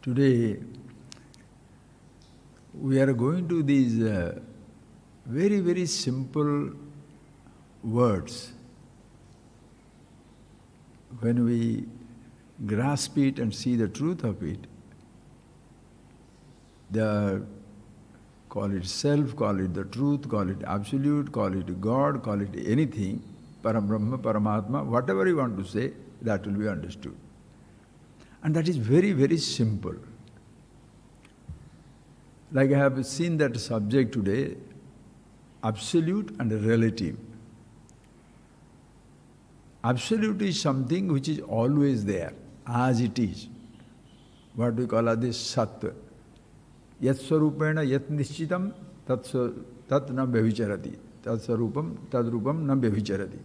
Today, we are going to these very, very simple words. When we grasp it and see the truth of it, call it self, call it the truth, call it absolute, call it God, call it anything, Parabrahma, Paramatma, whatever you want to say, that will be understood. And that is very, very simple. Like I have seen that subject today, absolute and relative. Absolute is something which is always there, as it is. What we call as this Sat. Yat Swarupena Yat Nishchitam Tat Na Vyavicharati. Tat Swarupam Tad Rupam Na Vyavicharati.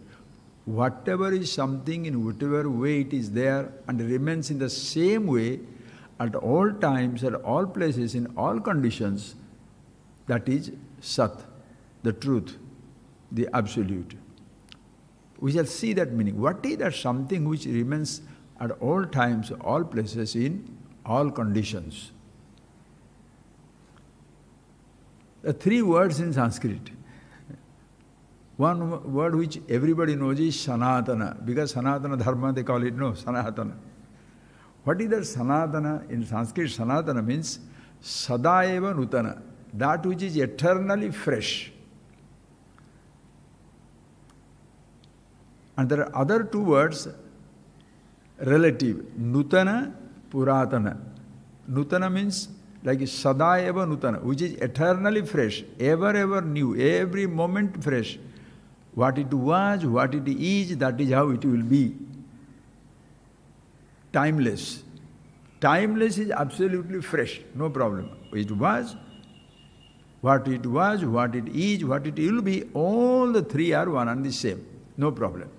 Whatever is something in whatever way it is there and remains in the same way at all times, at all places, in all conditions, that is Sat, the truth, the absolute. We shall see that meaning. What is that something which remains at all times, all places, in all conditions? The three words in Sanskrit. One word which everybody knows is Sanatana, because Sanatana Dharma they call it, no, Sanatana. What is that Sanatana? In Sanskrit, Sanatana means Sadaeva Nutana, that which is eternally fresh. And there are other two words, relative, Nutana, Puratana. Nutana means like Sadaeva Nutana, which is eternally fresh, ever new, every moment fresh. What it was, what it is, that is how it will be. Timeless. Timeless is absolutely fresh, no problem. It was, what it is, what it will be, all the three are one and the same, no problem.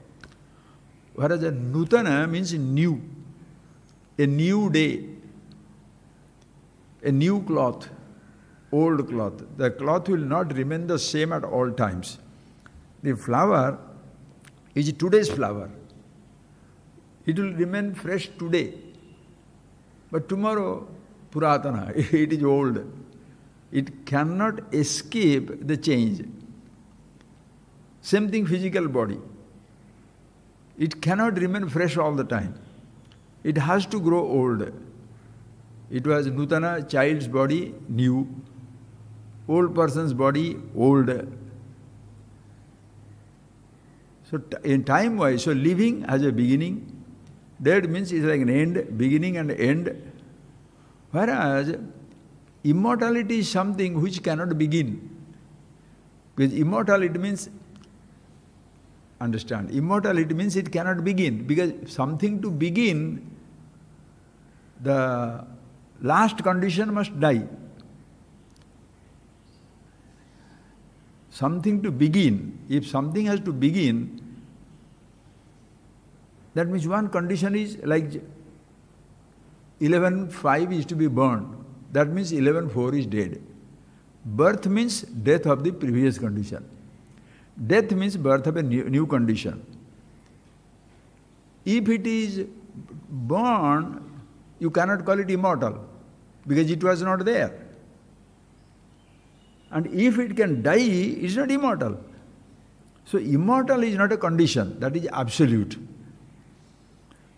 Whereas a Nutana means new, a new day, a new cloth, old cloth. The cloth will not remain the same at all times. The flower is today's flower. It will remain fresh today. But tomorrow, Puratana, it is old. It cannot escape the change. Same thing, physical body. It cannot remain fresh all the time. It has to grow old. It was Nutana, child's body, new. Old person's body, old. So in time-wise, so living has a beginning. Dead means it's like an end, beginning and end. Whereas immortality is something which cannot begin. Because immortality means, understand, immortality means it cannot begin. Because something to begin, the last condition must die. Something to begin, if something has to begin, that means one condition is like 11.5 is to be born. That means 11.4 is dead. Birth means death of the previous condition. Death means birth of a new condition. If it is born, you cannot call it immortal, because it was not there. And if it can die, it is not immortal. So immortal is not a condition, that is absolute.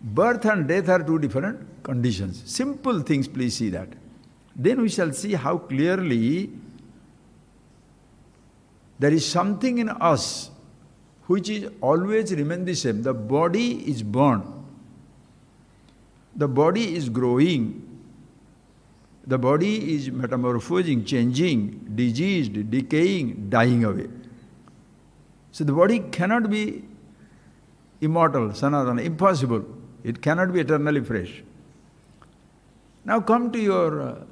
Birth and death are two different conditions. Simple things, please see that. Then we shall see how clearly there is something in us which is always remain the same. The body is born. The body is growing. The body is metamorphosing, changing, diseased, decaying, dying away. So the body cannot be immortal, Sanatana, impossible. It cannot be eternally fresh. Now come to your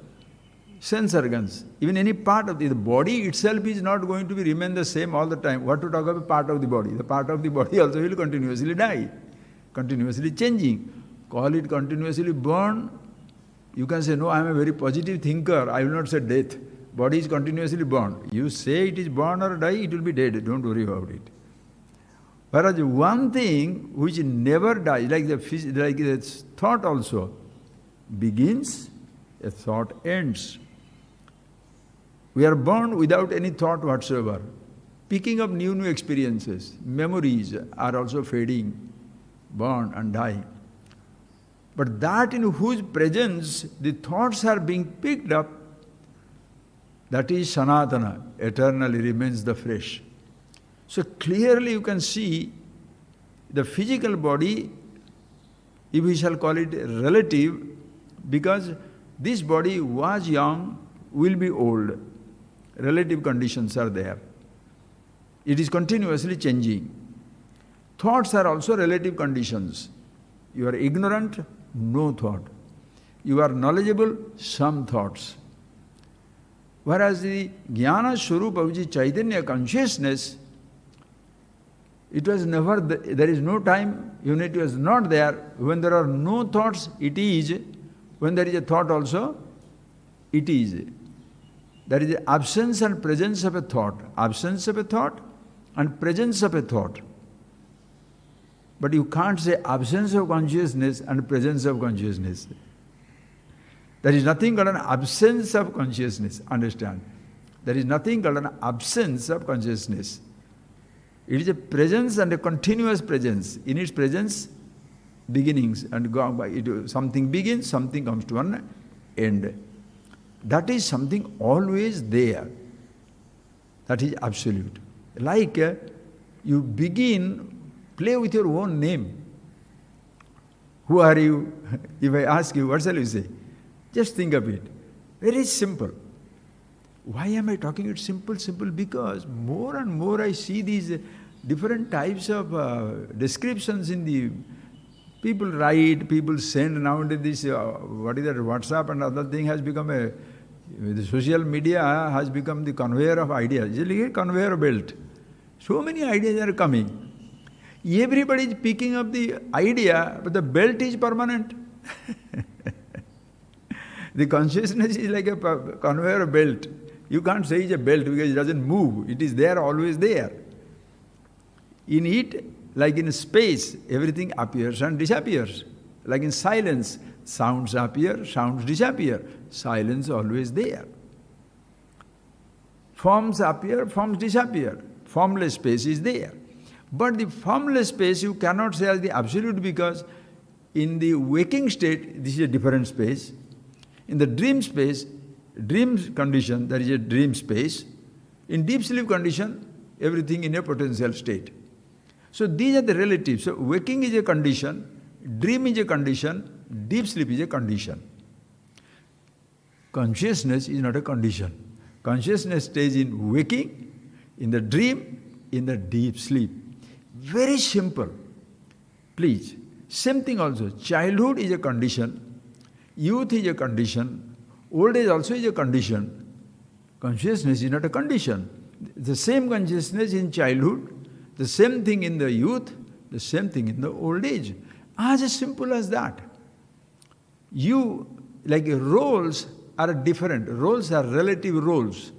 sense organs. Even any part of the body itself is not going to remain the same all the time. What to talk about part of the body? The part of the body also will continuously die, continuously changing. Call it continuously born. You can say, no, I am a very positive thinker. I will not say death. Body is continuously born. You say it is born or die, it will be dead. Don't worry about it. Whereas one thing which never dies, like the thought also, begins, a thought ends. We are born without any thought whatsoever, picking up new experiences. Memories are also fading, born and dying. But that in whose presence the thoughts are being picked up, that is Sanatana, eternally remains the fresh. So clearly you can see the physical body, if we shall call it relative, because this body was young, will be old. Relative conditions are there. It is continuously changing. Thoughts are also relative conditions. You are ignorant, no thought. You are knowledgeable, some thoughts. Whereas the Jnana Swarupa, which is Chaitanya consciousness, it was never, there is no time, unity was not there. When there are no thoughts, it is. When there is a thought also, it is. There is the absence and presence of a thought. Absence of a thought and presence of a thought. But you can't say absence of consciousness and presence of consciousness. There is nothing called an absence of consciousness, understand? There is nothing called an absence of consciousness. It is a presence and a continuous presence. In its presence, beginnings and go by. Something begins, something comes to an end. That is something always there. That is absolute. Like you begin, play with your own name. Who are you? If I ask you, what shall you say? Just think of it. Very simple. Why am I talking it simple? Simple because more and more I see these different types of descriptions in the people write, people send. Nowadays this what is that, WhatsApp and other thing has become the social media has become the conveyor of ideas. It's like a conveyor belt. So many ideas are coming. Everybody is picking up the idea, but the belt is permanent. The consciousness is like a conveyor belt. You can't say it's a belt because it doesn't move. It is there, always there. In it, like in space, everything appears and disappears. Like in silence, sounds appear, sounds disappear. Silence always there. Forms appear, forms disappear. Formless space is there. But the formless space you cannot say as the absolute because in the waking state, this is a different space. In the dream space, dream condition, there is a dream space. In deep sleep condition, everything in a potential state. So these are the relatives. So waking is a condition, dream is a condition, deep sleep is a condition. Consciousness is not a condition. Consciousness stays in waking, in the dream, in the deep sleep. Very simple. Please. Same thing also. Childhood is a condition. Youth is a condition. Old age also is a condition. Consciousness is not a condition. The same consciousness in childhood, the same thing in the youth, the same thing in the old age. As simple as that. You, like roles are different. Roles are relative roles.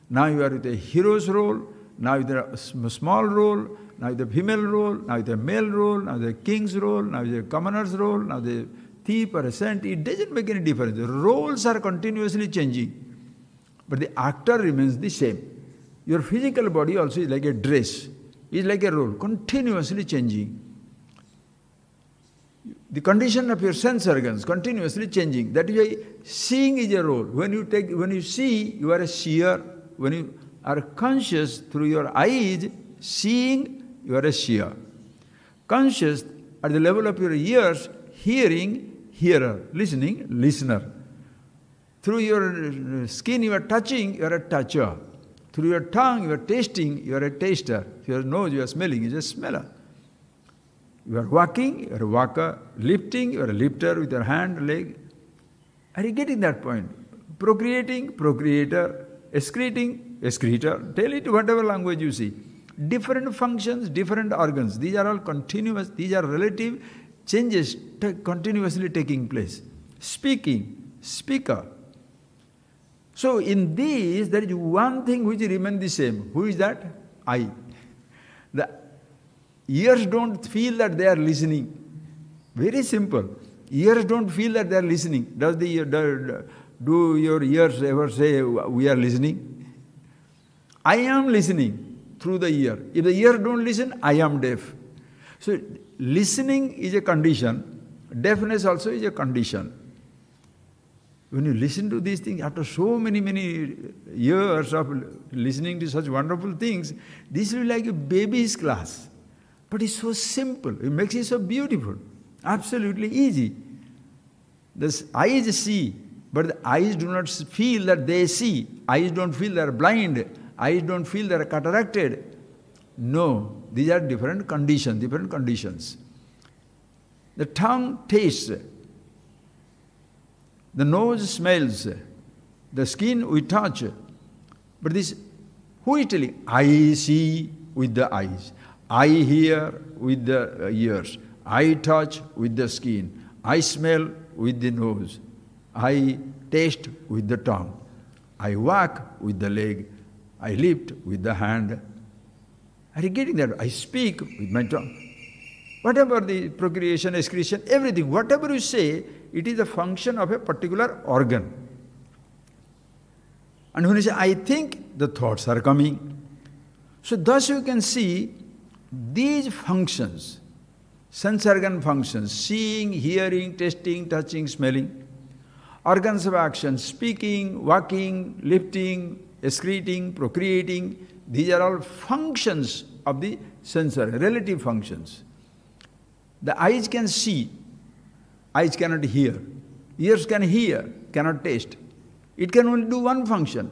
Now you are with a hero's role, now with a small role, now the female role, now the male role, now the king's role, now the commoner's role, now the thief or a saint. It doesn't make any difference. The roles are continuously changing. But the actor remains the same. Your physical body also is like a dress. It's like a role, continuously changing. The condition of your sense organs continuously changing. That is why seeing is a role. When you see, you are a seer. When you are conscious through your eyes, seeing, you are a seer. Conscious at the level of your ears, hearing, hearer. Listening, listener. Through your skin you are touching, you are a toucher. Through your tongue you are tasting, you are a taster. Through your nose you are smelling, you are a smeller. You are walking, you are a walker. Lifting, you are a lifter with your hand, leg. Are you getting that point? Procreating, procreator. Excreting, excretor. Tell it whatever language you see. Different functions, different organs. These are all continuous, these are relative changes continuously taking place. Speaking, speaker. So in these, there is one thing which remains the same. Who is that? I. The ears don't feel that they are listening. Very simple. Ears don't feel that they are listening. Does the Do your ears ever say, we are listening? I am listening through the ear. If the ear don't listen, I am deaf. So listening is a condition, deafness also is a condition. When you listen to these things, after so many years of listening to such wonderful things, this will be like a baby's class. But it's so simple, it makes it so beautiful, absolutely easy. The eyes see, but the eyes do not feel that they see. Eyes don't feel they are blind. Eyes don't feel they are cataracted. No, these are different conditions. The tongue tastes. The nose smells. The skin we touch. But this, who is telling? I see with the eyes. I hear with the ears. I touch with the skin. I smell with the nose. I taste with the tongue. I walk with the leg. I lift with the hand. Are you getting that? I speak with my tongue. Whatever the procreation, excretion, everything, whatever you say, it is a function of a particular organ. And when you say, I think, the thoughts are coming. So thus you can see these functions, sense organ functions, seeing, hearing, tasting, touching, smelling, organs of action, speaking, walking, lifting, excreting, procreating, these are all functions of the sense organ, relative functions. The eyes can see, eyes cannot hear. Ears can hear, cannot taste. It can only do one function.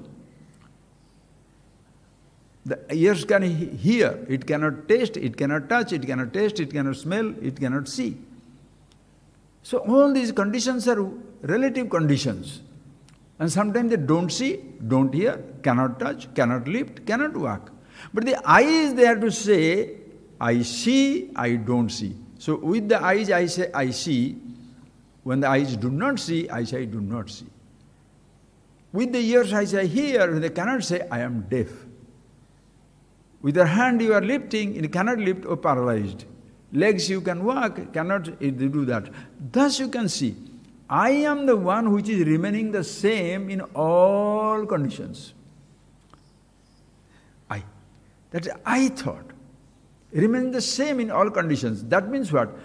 The ears can hear, it cannot taste, it cannot touch, it cannot taste, it cannot smell, it cannot see. So all these conditions are relative conditions. And sometimes they don't see, don't hear, cannot touch, cannot lift, cannot walk. But the eye is there to say, I see, I don't see. So with the eyes I say, I see. When the eyes do not see, I say, I do not see. With the ears I say, hear. When they cannot say, I am deaf. With your hand you are lifting, you cannot lift or paralyzed. Legs you can walk, cannot do that. Thus you can see, I am the one which is remaining the same in all conditions. I. That is I thought. Remain the same in all conditions. That means what?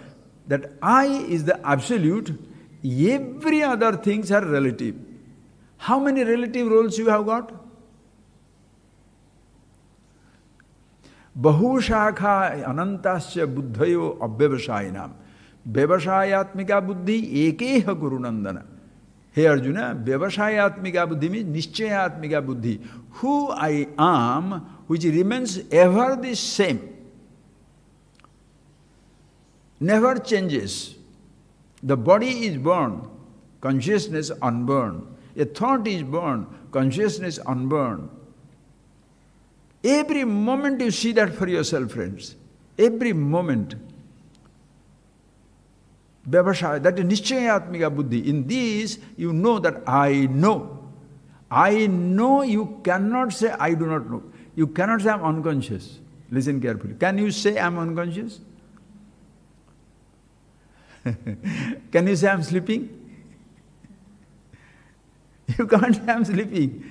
That I is the absolute, every other things are relative. How many relative roles you have got? Bahushakha anantasya buddhayo avyavasayinam. Vyavasayatmika buddhi ekeha gurunandana. Hey Arjuna, vyavasayatmika buddhi means nischayatmika buddhi. Who I am, which remains ever the same. Never changes. The body is born, consciousness unborn. A thought is born, consciousness unborn. Every moment you see that for yourself, friends. Every moment. Vyavasaya, that is nischayatmika buddhi. In this, you know that I know. I know, you cannot say I do not know. You cannot say I am unconscious. Listen carefully. Can you say I am unconscious? Can you say I am sleeping? You can't say I am sleeping.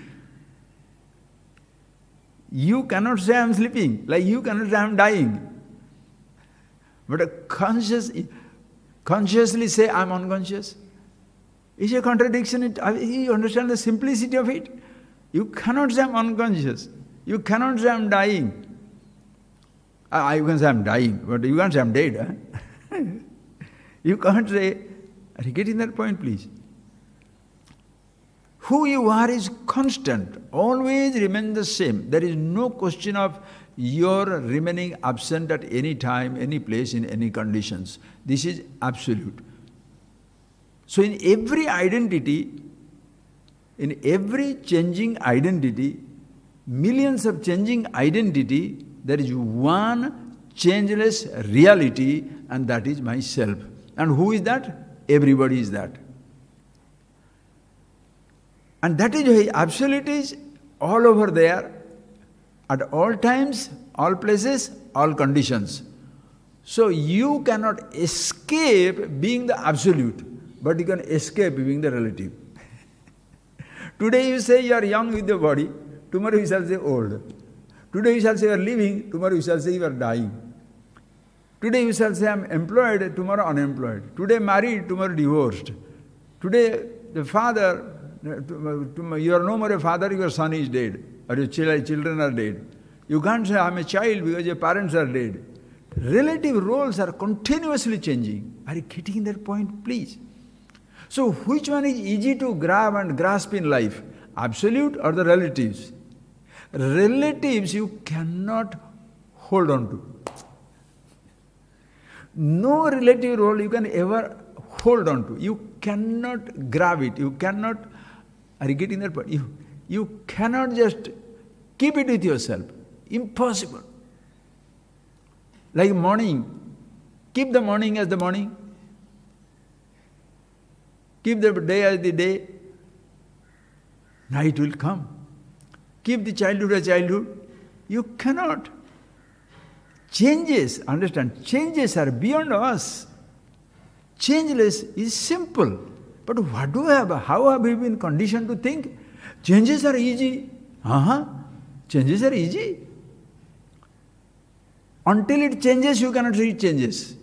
You cannot say I am sleeping, like you cannot say I am dying. But consciously say I am unconscious. It's a contradiction. You understand the simplicity of it? You cannot say I am unconscious. You cannot say I am dying. You can say I am dying, but you can't say I am dead. Huh? You can't say, are you getting that point, please? Who you are is constant, always remain the same. There is no question of your remaining absent at any time, any place, in any conditions. This is absolute. So in every identity, in every changing identity, millions of changing identity, there is one changeless reality, and that is myself. And who is that? Everybody is that. And that is why absolute is all over there, at all times, all places, all conditions. So you cannot escape being the absolute, but you can escape being the relative. Today you say you are young with the body, tomorrow you shall say old. Today you shall say you are living, tomorrow you shall say you are dying. Today you shall say I am employed, tomorrow unemployed. Today married, tomorrow divorced. Today the father, you are no more a father, your son is dead, or your children are dead. You can't say I am a child because your parents are dead. Relative roles are continuously changing. Are you getting that point, please? So which one is easy to grab and grasp in life? Absolute or the relatives? Relatives you cannot hold on to. No relative role you can ever hold on to. You cannot grab it. You cannot, are you getting that point? You cannot just keep it with yourself. Impossible. Like morning. Keep the morning as the morning. Keep the day as the day. Night will come. Keep the childhood as childhood. You cannot. Changes, understand, changes are beyond us. Changeless is simple. But what do we have? How have we been conditioned to think? Changes are easy. Changes are easy. Until it changes, you cannot say it changes.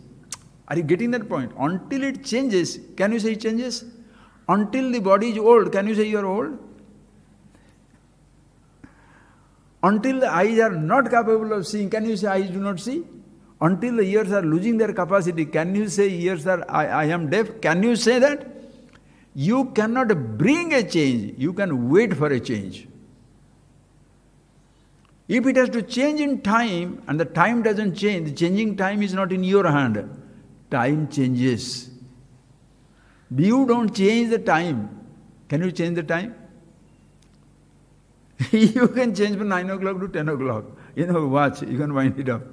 Are you getting that point? Until it changes, can you say it changes? Until the body is old, can you say you are old? Until the eyes are not capable of seeing, can you say eyes do not see? Until the ears are losing their capacity, can you say ears are, I am deaf? Can you say that? You cannot bring a change, you can wait for a change. If it has to change in time and the time doesn't change, the changing time is not in your hand. Time changes. You don't change the time. Can you change the time? You can change from 9 o'clock to 10 o'clock. Watch, you can wind it up.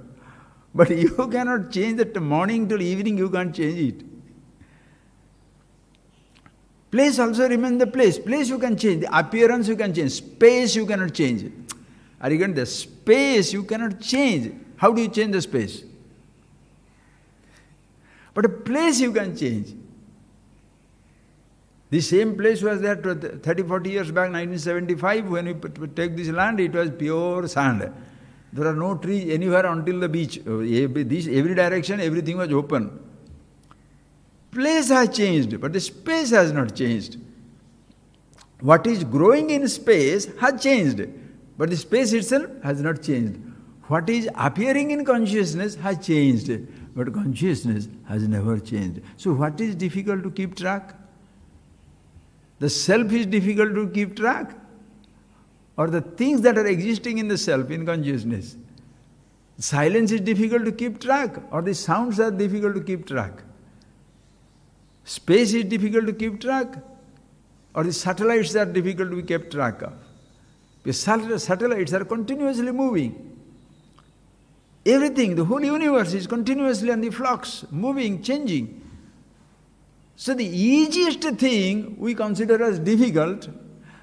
But you cannot change the morning till evening, you can't change it. Place also remains the place. Place you can change. The appearance you can change. Space you cannot change. Are you getting the space you cannot change? How do you change the space? But a place you can change. The same place was there 30, 40 years back, 1975, when we take this land, it was pure sand. There are no trees anywhere until the beach. Every direction, everything was open. Place has changed, but the space has not changed. What is growing in space has changed, but the space itself has not changed. What is appearing in consciousness has changed, but consciousness has never changed. So what is difficult to keep track? The self is difficult to keep track? Or the things that are existing in the self, in consciousness? Silence is difficult to keep track, or the sounds are difficult to keep track? Space is difficult to keep track, or the satellites are difficult to be kept track of? Because satellites are continuously moving. Everything, the whole universe is continuously on the flux, moving, changing. So the easiest thing we consider as difficult,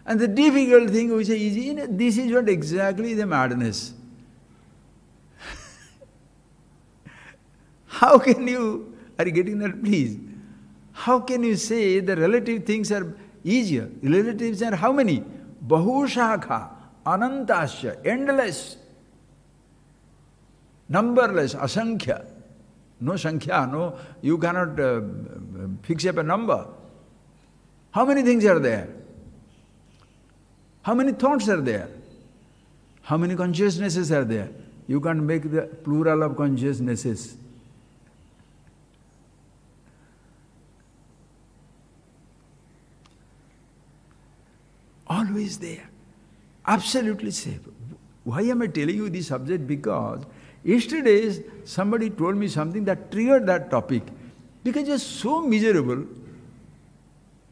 and the difficult thing we say easy, this is what exactly the madness. How can you, are you getting that, please? How can you say the relative things are easier? Relatives are how many? Bahushakha, anantasya, endless, numberless, asankhya. No sankhya, no, you cannot fix up a number. How many things are there? How many thoughts are there? How many consciousnesses are there? You can't make the plural of consciousnesses. Always there. Absolutely safe. Why am I telling you this subject? Because yesterday somebody told me something that triggered that topic. Because you're so miserable,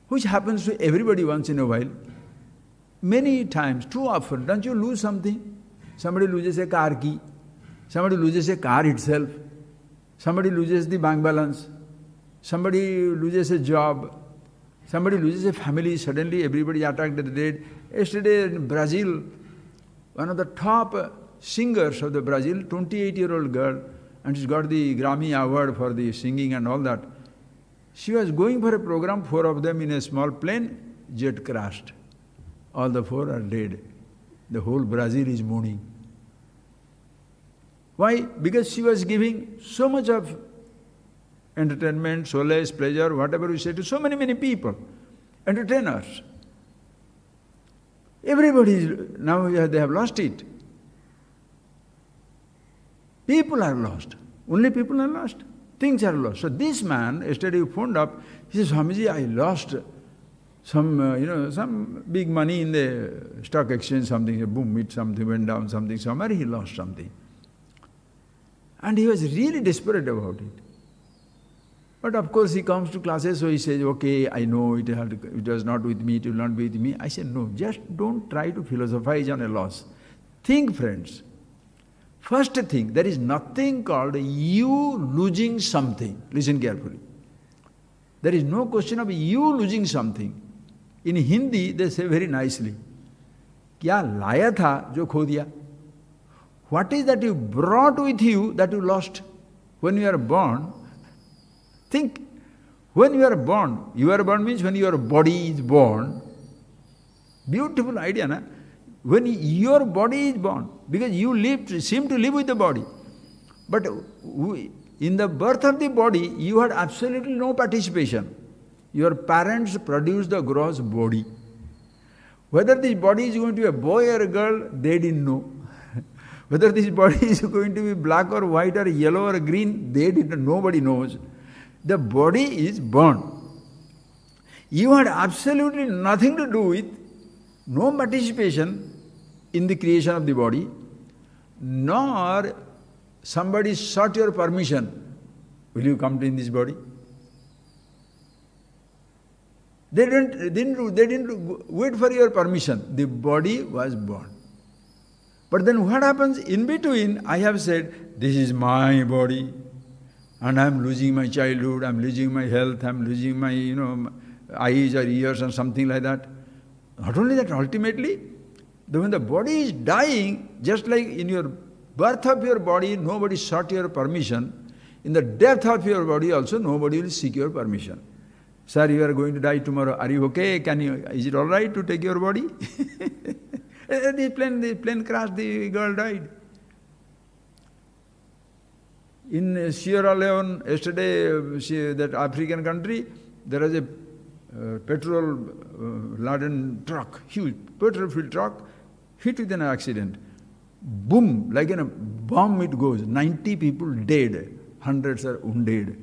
which happens to everybody once in a while. Many times, too often, don't you lose something? Somebody loses a car key. Somebody loses a car itself. Somebody loses the bank balance. Somebody loses a job. Somebody loses a family. Suddenly everybody attacked at the dead. Yesterday in Brazil, one of the top singers of the Brazil, 28-year-old girl, and she's got the Grammy Award for the singing and all that. She was going for a program, 4 of them in a small plane, jet crashed. All the four are dead. The whole Brazil is mourning. Why? Because she was giving so much of entertainment, solace, pleasure, whatever you say, to so many people, entertainers. Everybody is, now they have lost it. People are lost. Only people are lost. Things are lost. So this man, yesterday he phoned up, he says, Swamiji, I lost some big money in the stock exchange, something, boom, something went down, somewhere he lost something. And he was really desperate about it. But of course he comes to classes, so he says, okay, I know it was not with me, it will not be with me. I said, no, just don't try to philosophize on a loss. Think, friends. First thing, there is nothing called you losing something. Listen carefully. There is no question of you losing something. In Hindi, they say very nicely, क्या लाया था जो खो दिया? What is that you brought with you that you lost? When you are born, think, when you are born means when your body is born. Beautiful idea, na? When your body is born, because you seem to live with the body. But in the birth of the body, you had absolutely no participation. Your parents produced the gross body. Whether this body is going to be a boy or a girl, they didn't know. Whether this body is going to be black or white or yellow or green, they didn't. Nobody knows. The body is born. You had absolutely nothing to do with, no participation in the creation of the body, nor somebody sought your permission. Will you come in this body? They didn't wait for your permission. The body was born. But then what happens in between? I have said, this is my body, and I am losing my childhood, I am losing my health, I am losing my eyes or ears or something like that. Not only that, ultimately, when the body is dying, just like in your birth of your body, nobody sought your permission. In the death of your body also, nobody will seek your permission. Sir, you are going to die tomorrow. Are you okay? Is it all right to take your body? The plane crashed, the girl died. In Sierra Leone, yesterday, that African country, there was a petrol-laden truck, huge petrol-filled truck, hit with an accident. Boom, like in a bomb it goes. 90 people dead, hundreds are wounded.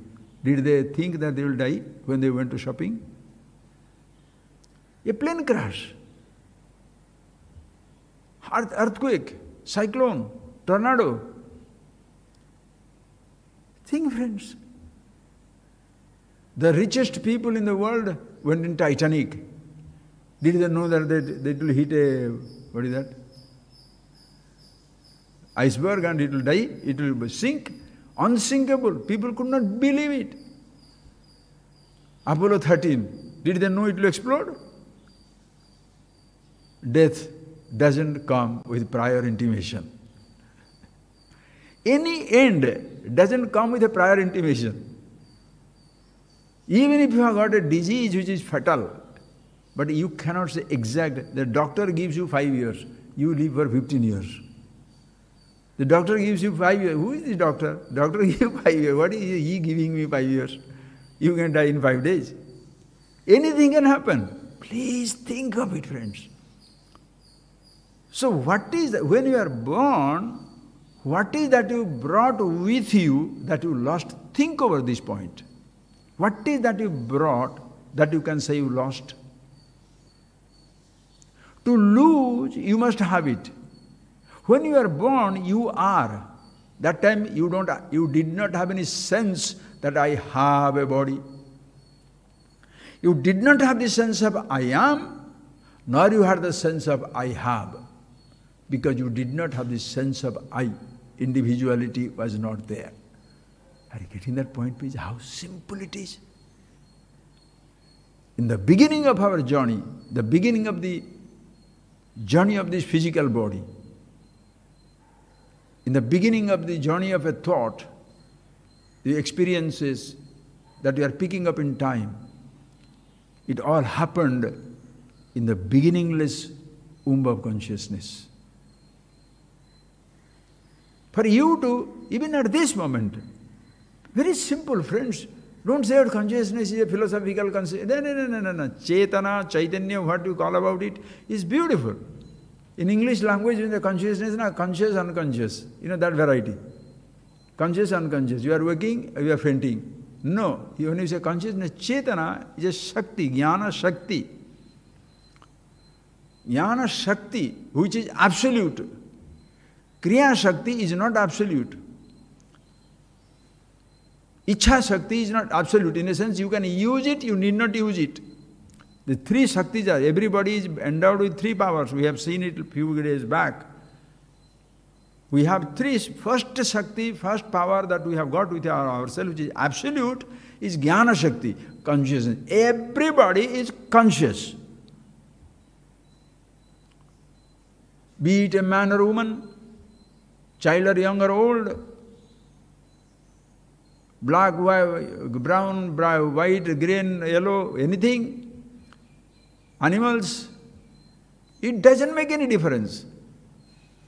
Did they think that they will die when they went to shopping? A plane crash, earthquake, cyclone, tornado. Think, friends. The richest people in the world went in Titanic. Did they know that they will hit a, what is that? Iceberg, and it will die, it will sink. Unsinkable. People could not believe it. Apollo 13, did they know it will explode? Death doesn't come with prior intimation. Any end doesn't come with a prior intimation. Even if you have got a disease which is fatal, but you cannot say exact, the doctor gives you 5 years, you live for 15 years. The doctor gives you 5 years. Who is the doctor? Doctor gives you 5 years. What is he giving me 5 years? You can die in 5 days. Anything can happen. Please think of it, friends. So what is that? When you are born, what is that you brought with you that you lost? Think over this point. What is that you brought that you can say you lost? To lose, you must have it. When you are born, you are. That time you did not have any sense that I have a body. You did not have the sense of I am, nor you had the sense of I have, because you did not have the sense of I. Individuality was not there. Are you getting that point, please? How simple it is. In the beginning of our journey, the beginning of the journey of this physical body, in the beginning of the journey of a thought, the experiences that we are picking up in time, it all happened in the beginningless womb of consciousness. For you to, even at this moment, very simple, friends, don't say that consciousness is a philosophical concept. No. Chetana, Chaitanya, what you call about it, is beautiful. In English language, in the consciousness, conscious, unconscious, that variety. Conscious, unconscious. You are waking, you are fainting. No, when you say consciousness, Chetana is a Shakti, Jnana Shakti. Jnana Shakti, which is absolute. Kriya Shakti is not absolute. Ichha Shakti is not absolute. In a sense, you can use it, you need not use it. The three Shaktis are, everybody is endowed with three powers. We have seen it a few days back. We have three. First Shakti, first power that we have got with ourselves, which is absolute, is Jnana Shakti, consciousness. Everybody is conscious. Be it a man or woman, child or young or old, black, white, brown, white, green, yellow, anything, animals, it doesn't make any difference.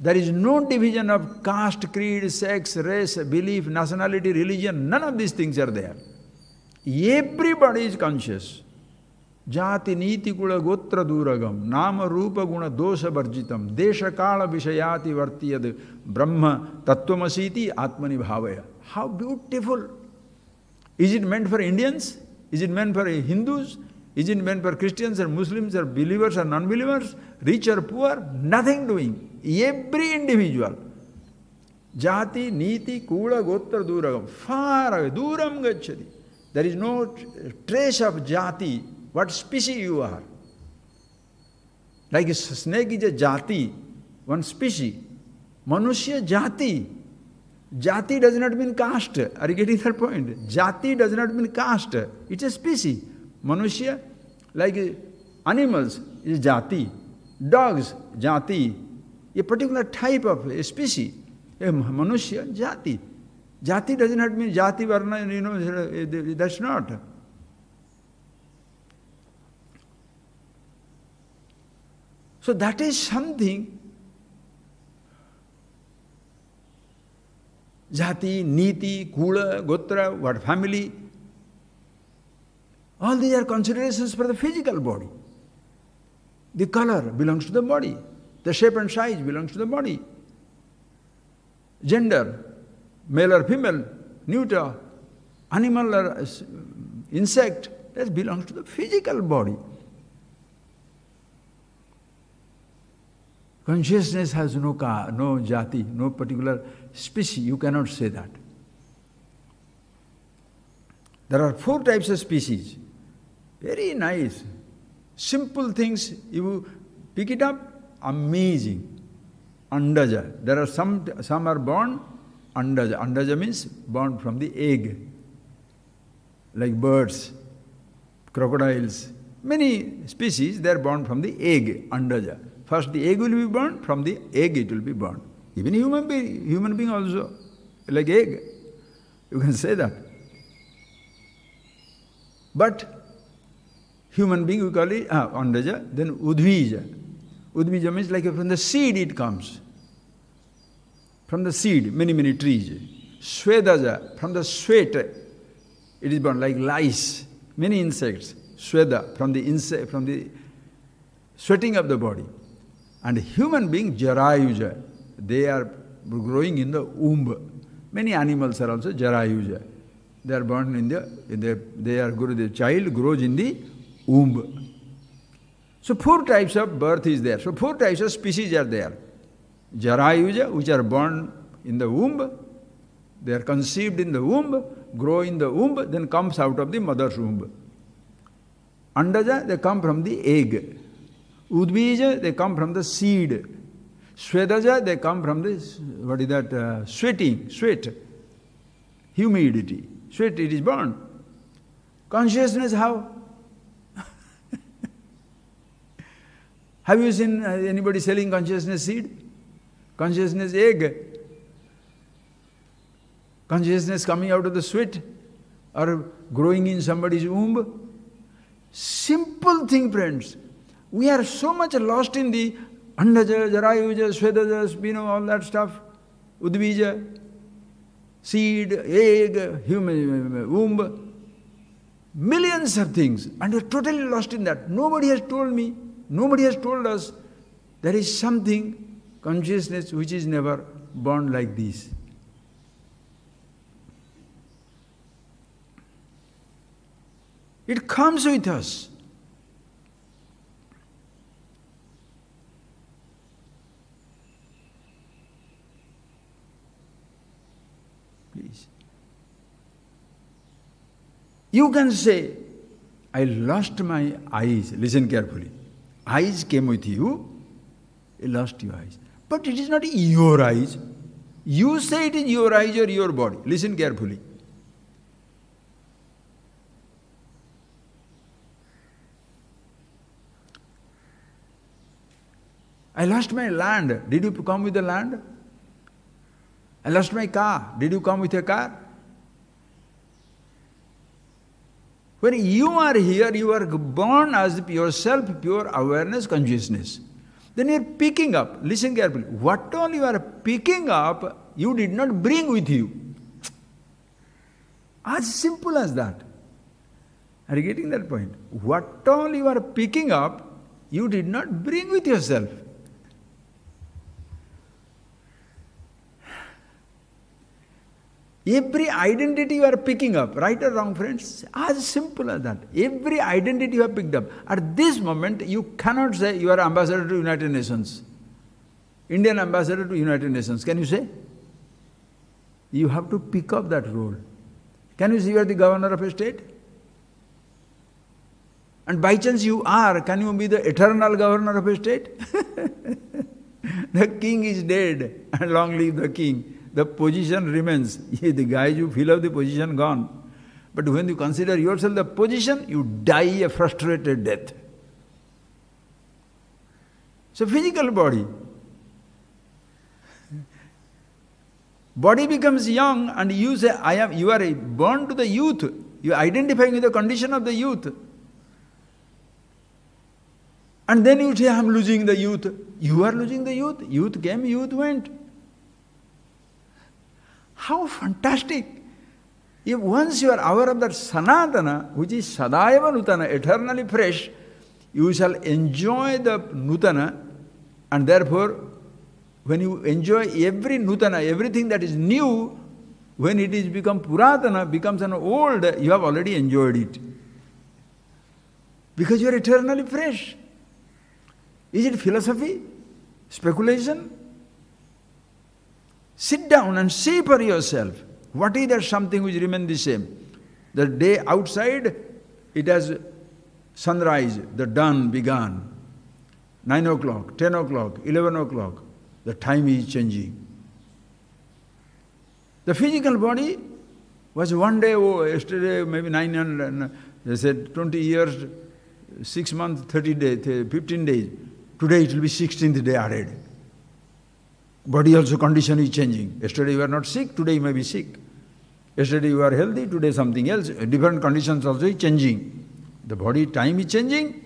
There is no division of caste, creed, sex, race, belief, nationality, religion, none of these things are there. Everybody is conscious. Jati niti kula gotra duragam, nama rupa guna dosha varjitam, desha kala vishayati vartiyad, brahma tattvamasiti atmani bhavaya. How beautiful! Is it meant for Indians? Is it meant for Hindus? Is it meant for Christians or Muslims or believers or non-believers? Rich or poor? Nothing doing. Every individual. Jati, niti, kula, gotra, duragam. Far away. Duram gacchati. There is no trace of jati. What species you are. Like a snake is a jati, one species. Manushya jati. Jati does not mean caste. Are you getting that point? Jati does not mean caste. It's a species. Manushya, like animals, is jati. Dogs, jati. A particular type of a species. A manushya, jati. Jati does not mean jati, varna, that's not. So that is something. Jati, niti, kula, gotra, what family. All these are considerations for the physical body. The color belongs to the body. The shape and size belongs to the body. Gender, male or female, neuter, animal or insect, that belongs to the physical body. Consciousness has no jati, no particular species. You cannot say that. There are 4 types of species. Very nice. Simple things, you pick it up, amazing. Andaja. There are some are born andaja. Andaja means born from the egg. Like birds, crocodiles. Many species, they are born from the egg, andaja. First the egg will be born, from the egg it will be born. Even human being also, like egg. You can say that. But human being, we call it andaja, then udvija. Udvija means like from the seed it comes. From the seed, many trees. Swedaja, from the sweat it is born, like lice, many insects. Sweda, from the sweating of the body. And human being, jarayuja, they are growing in the womb. Many animals are also jarayuja. They are born the child grows in the womb. So 4 types of birth is there. So 4 types of species are there. Jarayuja, which are born in the womb. They are conceived in the womb, grow in the womb, then comes out of the mother's womb. Andaja, they come from the egg. Udvija, they come from the seed. Swedaja, they come from the, sweat, humidity. Sweat, it is born. Consciousness, how? Have you seen anybody selling consciousness seed? Consciousness egg? Consciousness coming out of the sweat? Or growing in somebody's womb? Simple thing, friends. We are so much lost in the Andaja, Jarayuja, Swedaja, all that stuff, Udvija, seed, egg, human womb, millions of things, and we're totally lost in that. Nobody has told me, nobody has told us there is something, consciousness, which is never born like this. It comes with us. Please. You can say, I lost my eyes. Listen carefully. Eyes came with you, you lost your eyes. But it is not your eyes. You say it is your eyes or your body. Listen carefully. I lost my land. Did you come with the land? I lost my car. Did you come with a car? When you are here, you are born as yourself, pure awareness, consciousness. Then you are picking up, listen carefully, what all you are picking up, you did not bring with you. As simple as that. Are you getting that point? What all you are picking up, you did not bring with yourself. Every identity you are picking up, right or wrong, friends, as simple as that. Every identity you have picked up. At this moment, you cannot say you are ambassador to United Nations. Indian ambassador to United Nations. Can you say? You have to pick up that role. Can you say you are the governor of a state? And by chance you are, can you be the eternal governor of a state? The king is dead, and long live the king. The position remains. The guys you fill up the position gone. But when you consider yourself the position, you die a frustrated death. So physical body. Body becomes young and you say, you are born to the youth. You are identifying with the condition of the youth. And then you say, I am losing the youth. You are losing the youth. Youth came, youth went. How fantastic! If once you are aware of that Sanatana, which is Sadaiva Nutana, eternally fresh, you shall enjoy the Nutana, and therefore, when you enjoy every Nutana, everything that is new, when it is become Puratana, becomes an old, you have already enjoyed it. Because you are eternally fresh. Is it philosophy? Speculation? Sit down and see for yourself. What is that something which remains the same? The day outside, it has sunrise, the dawn began. 9 o'clock, 10 o'clock, 11 o'clock. The time is changing. The physical body was one day, yesterday maybe 900, they said 20 years, 6 months, 30 days, 15 days. Today it will be 16th day added. Body also condition is changing. Yesterday you are not sick, today you may be sick. Yesterday you are healthy, today something else. Different conditions also is changing. The body time is changing.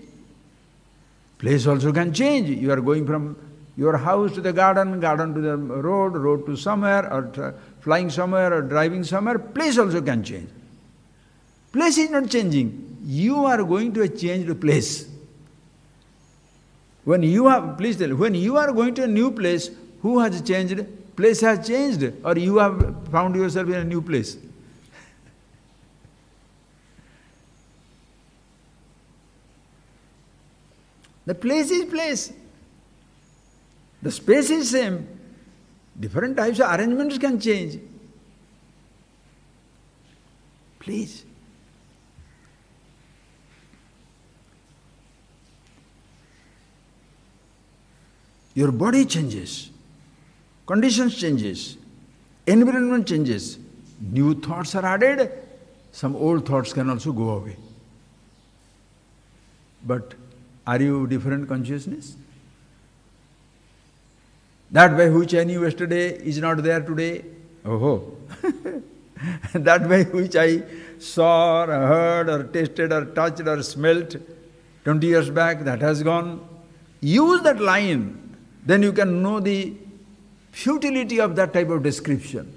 Place also can change. You are going from your house to the garden, garden to the road, road to somewhere, or flying somewhere, or driving somewhere. Place also can change. Place is not changing. You are going to a changed place. When you are, please tell, when you are going to a new place, who has changed? Place has changed, or you have found yourself in a new place. The place is place. The space is same. Different types of arrangements can change. Please. Your body changes. Conditions changes, environment changes, new thoughts are added, some old thoughts can also go away. But are you different consciousness? That way which I knew yesterday is not there today. Oh, that way which I saw or heard or tasted or touched or smelt 20 years back, that has gone. Use that line. then you can know the futility of that type of description.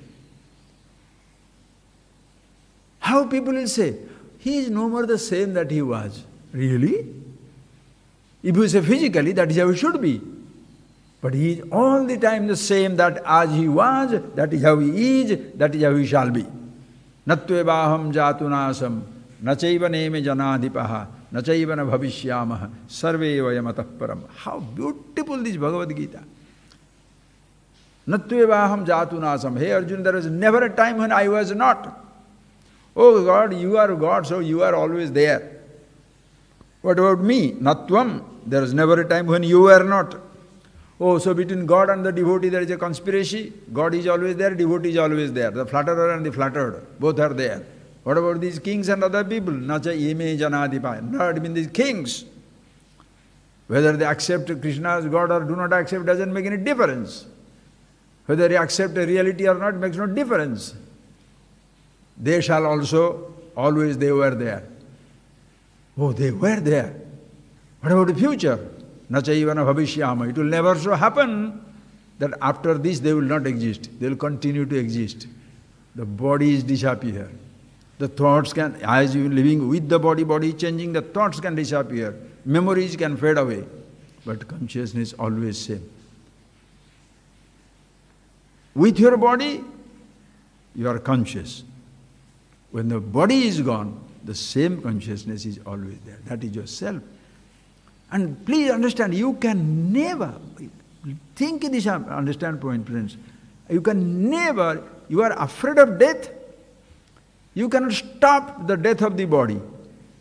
How people will say, he is no more the same that he was. Really? If you say physically, that is how he should be. But he is all the time the same that as he was, that is how he is, that is how he shall be. Natvevaham jatunasam, nachaiva neme janadipaha, nachaiva na bhavishyamaha, sarve vayamatah param. How beautiful this Bhagavad Gita. Natvevaham jatunasam. Hey Arjuna, there was never a time when I was not. Oh God, you are God, so you are always there. What about me? Natvam. There is never a time when you were not. Oh, so between God and the devotee there is a conspiracy. God is always there, devotee is always there. The flatterer and the flattered, both are there. What about these kings and other people? Nacha ime janadipa. Not even these kings. Whether they accept Krishna as God or do not accept doesn't make any difference. Whether they accept a reality or not makes no difference. They shall also, always they were there. Oh, they were there. What about the future? Nachaivana bhavishyama. It will never so happen that after this they will not exist. They will continue to exist. The bodies disappear. The thoughts can, as you are living with the body changing, the thoughts can disappear. Memories can fade away. But consciousness always same. With your body, you are conscious. When the body is gone, the same consciousness is always there. That is yourself. And please understand, you can never, think in this understand point, friends. You can never, you are afraid of death. You cannot stop the death of the body,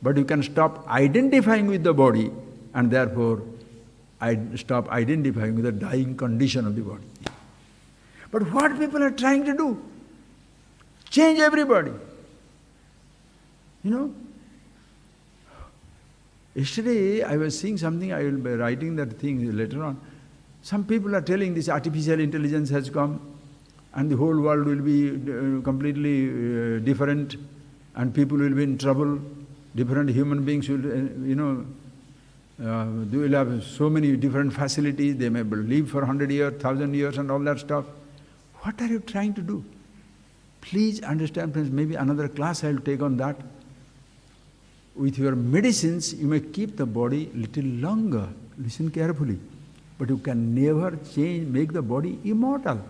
but you can stop identifying with the body and therefore stop identifying with the dying condition of the body. But what people are trying to do? Change everybody. You know? Yesterday I was seeing something, I will be writing that thing later on. Some people are telling this artificial intelligence has come and the whole world will be completely different and people will be in trouble. Different human beings will, they will have so many different facilities. They may live for 100 years, 1,000 years and all that stuff. What are you trying to do? Please understand, friends, maybe another class I will take on that. With your medicines, you may keep the body little longer. Listen carefully. But you can never make the body immortal.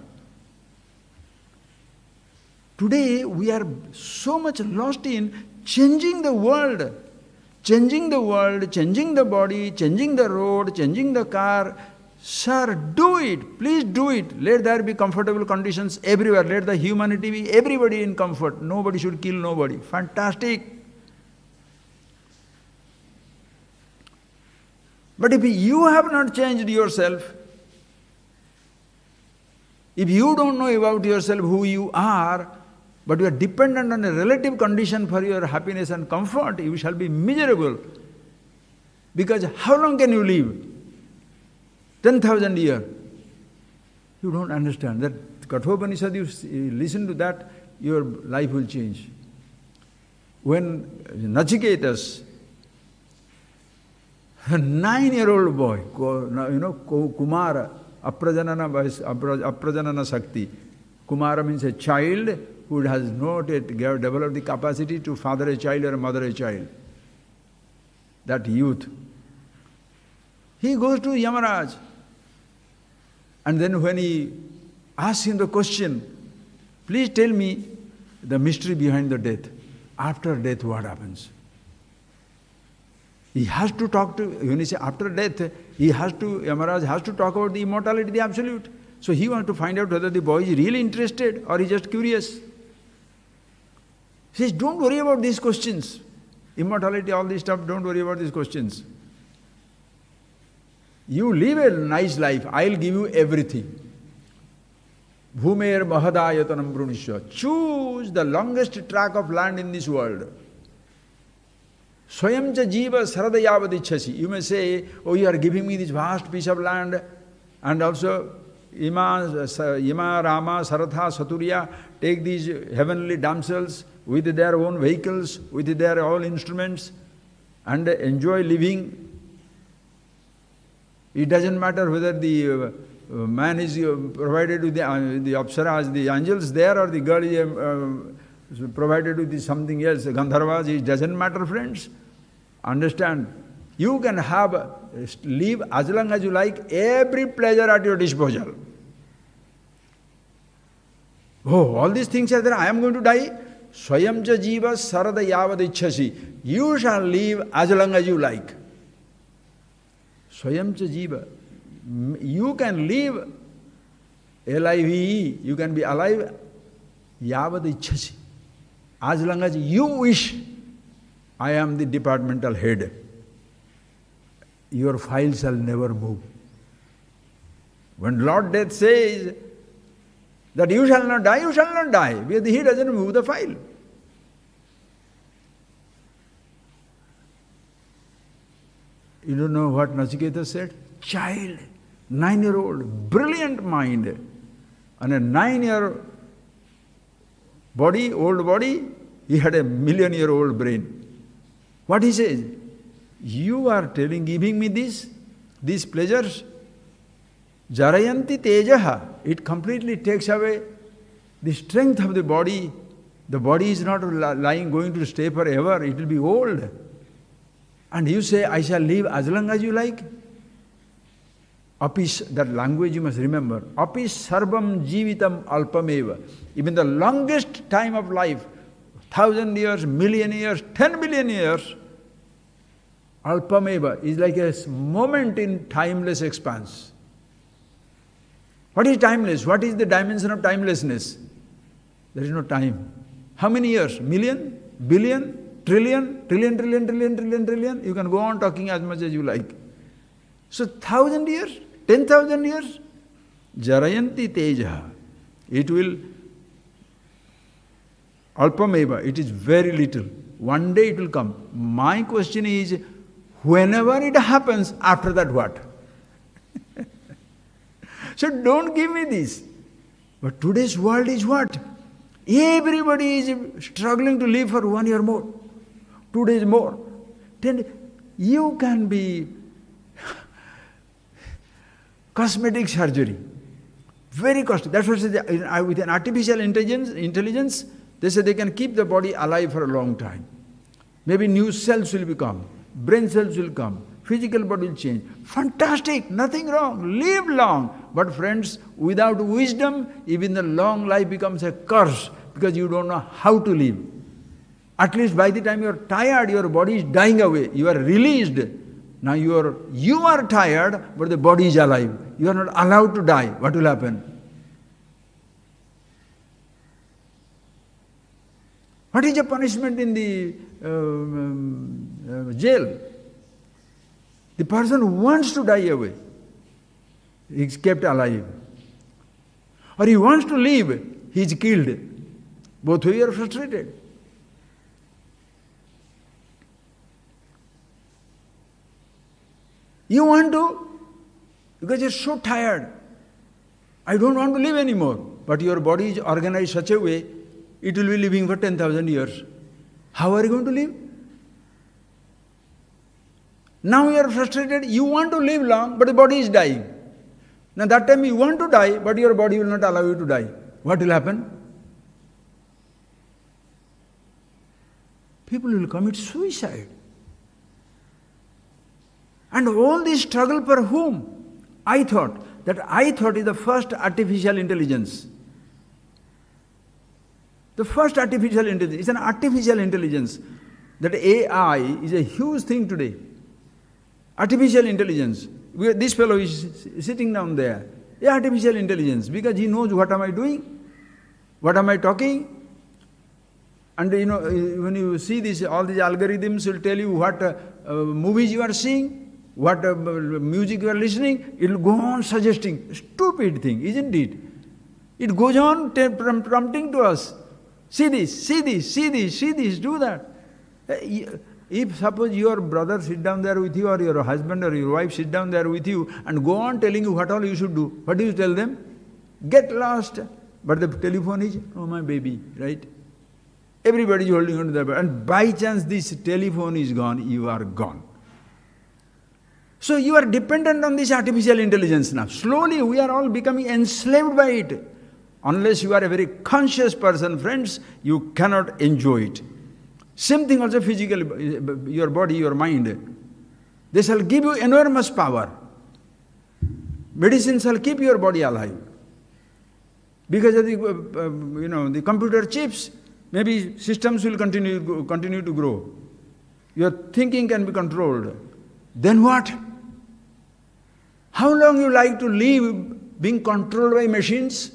Today, we are so much lost in changing the world. Changing the world, changing the body, changing the road, changing the car. Sir, do it. Please do it. Let there be comfortable conditions everywhere. Let the humanity be everybody in comfort. Nobody should kill nobody. Fantastic. But if you have not changed yourself, if you don't know about yourself who you are, but you are dependent on a relative condition for your happiness and comfort, you shall be miserable. Because how long can you live? 10,000 years. You don't understand. That Kathopanishad, you listen to that, your life will change. When Nachiketas, a 9-year-old boy, Kumara, Aprajanana Sakti. Kumara means a child who has not yet developed the capacity to father a child or mother a child. That youth. He goes to Yamaraj. And then when he asks him the question, please tell me the mystery behind the death. After death, what happens? He has to talk to, when he says after death, Yamaraj has to talk about the immortality, the absolute. So he wants to find out whether the boy is really interested or he's just curious. He says, don't worry about these questions. Immortality, all this stuff, don't worry about these questions. You live a nice life, I'll give you everything. Bhumer mahadayatanam brunishya. Choose the longest tract of land in this world. Swayamcha jiva saradayavadichasi. You may say, oh, you are giving me this vast piece of land, and also Ima, Rama, Saratha, Saturya, take these heavenly damsels with their own vehicles, with their all instruments, and enjoy living It doesn't matter whether the man is provided with the apsaras, the angels there, or the girl is provided with something else, Gandharvas. It doesn't matter, friends. Understand? You can live as long as you like, every pleasure at your disposal. Oh, all these things are there, I am going to die. Swayamcha jiva sarada yavad ichhasi. You shall live as long as you like. Swayamcha jiva. You can live live, you can be alive yavad ichhasi. As long as you wish. I am the departmental head. Your file shall never move. When Lord Death says that you shall not die, you shall not die, because he doesn't move the file. You don't know what Nachiketa said? Child, 9-year-old, brilliant mind, and a 9-year body, old body, he had a 1,000,000-year-old brain. What he says? You are giving me these pleasures. Jarayanti tejaha. It completely takes away the strength of the body. The body is not going to stay forever. It will be old. And you say, I shall live as long as you like. Apis, that language you must remember. Apis sarvam jivitam alpameva. Even the longest time of life, 1,000 years, 1,000,000 years, 10 billion years, alpameva is like a moment in timeless expanse. What is timeless? What is the dimension of timelessness? There is no time. How many years? Million? Billion? Trillion? Trillion, trillion, trillion, trillion, trillion? You can go on talking as much as you like. So 1,000 years? 10,000 years? Jarayanti tejaha. It will alpameva. It is very little. One day it will come. My question is, whenever it happens, after that what? So don't give me this. But today's world is what? Everybody is struggling to live for 1 year more, 2 days more. 10 you can be cosmetic surgery. Very costly. That's what with an artificial intelligence, they say they can keep the body alive for a long time. Maybe new cells will become, brain cells will come, physical body will change. Fantastic, nothing wrong, live long. But friends, without wisdom, even the long life becomes a curse because you don't know how to live. At least by the time you are tired, your body is dying away. You are released. Now you are tired, but the body is alive. You are not allowed to die. What will happen? What is the punishment in the jail? The person who wants to die away, he is kept alive. Or he wants to live, he is killed. Both of you are frustrated. You want to, because you're so tired. I don't want to live anymore. But your body is organized such a way, it will be living for 10,000 years. How are you going to live? Now you are frustrated, you want to live long, but the body is dying. Now that time you want to die, but your body will not allow you to die. What will happen? People will commit suicide. And all this struggle for whom? I thought is the first artificial intelligence. The first artificial intelligence is an artificial intelligence. That AI is a huge thing today. Artificial intelligence. This fellow is sitting down there. Artificial intelligence, because he knows what am I doing, what am I talking. And when you see this, all these algorithms will tell you what movies you are seeing, what music you are listening. It will go on suggesting. Stupid thing, isn't it? It goes on prompting to us. See this, see this, see this, see this, do that. If suppose your brother sit down there with you, or your husband or your wife sit down there with you and go on telling you what all you should do, what do you tell them? Get lost. But the telephone is, oh my baby, right? Everybody is holding on to that. And by chance this telephone is gone, you are gone. So you are dependent on this artificial intelligence now. Slowly we are all becoming enslaved by it. Unless you are a very conscious person, friends, you cannot enjoy it. Same thing also physically, your body, your mind. They shall give you enormous power. Medicine shall keep your body alive. Because of the computer chips, maybe systems will continue to grow. Your thinking can be controlled. Then what? How long you like to live being controlled by machines?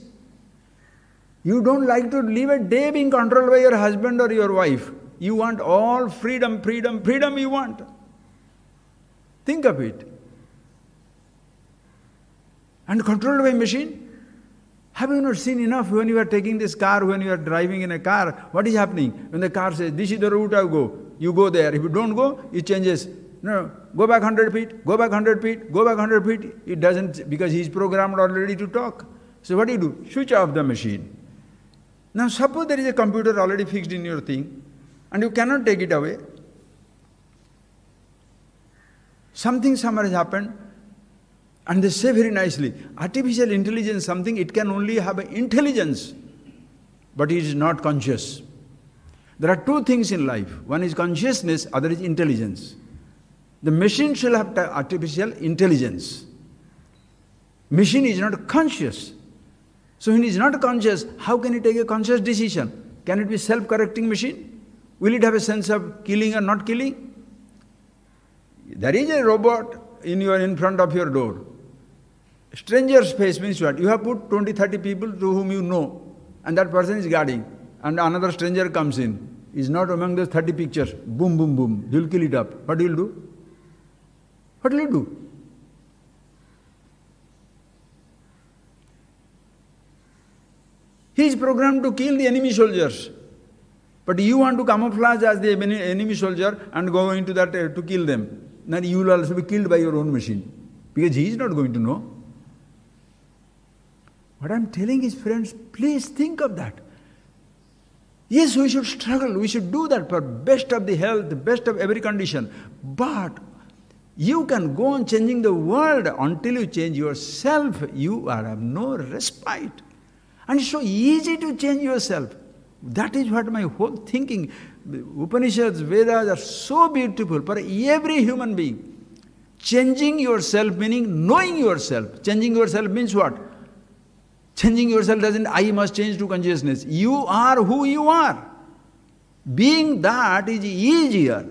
You don't like to live a day being controlled by your husband or your wife. You want all freedom, freedom, freedom you want. Think of it. And controlled by machine? Have you not seen enough when you are taking this car, when you are driving in a car, what is happening? When the car says, this is the route I go, you go there. If you don't go, it changes. No, go back 100 feet, go back 100 feet, go back 100 feet. It doesn't, because he is programmed already to talk. So what do? Switch off the machine. Now suppose there is a computer already fixed in your thing, and you cannot take it away. Something somewhere has happened, and they say very nicely, artificial intelligence, something, it can only have an intelligence, but it is not conscious. There are two things in life. One is consciousness, other is intelligence. The machine shall have artificial intelligence. Machine is not conscious. So when it is not conscious, how can it take a conscious decision? Can it be self-correcting machine? Will it have a sense of killing or not killing? There is a robot in front of your door. Stranger's face means what? You have put 20, 30 people to whom you know, and that person is guarding, and another stranger comes in. He is not among those 30 pictures. Boom, boom, boom. You will kill it up. What will you do? What will you do? He is programmed to kill the enemy soldiers. But you want to camouflage as the enemy soldier and go into that to kill them. Then you will also be killed by your own machine. Because he is not going to know. What I am telling is, friends, please think of that. Yes, we should struggle. We should do that for best of the health, the best of every condition. But you can go on changing the world until you change yourself. You have no respite. And it's so easy to change yourself. That is what my whole thinking. The Upanishads, Vedas are so beautiful for every human being. Changing yourself meaning knowing yourself. Changing yourself means what? Changing yourself doesn't, I must change to consciousness. You are who you are. Being that is easier.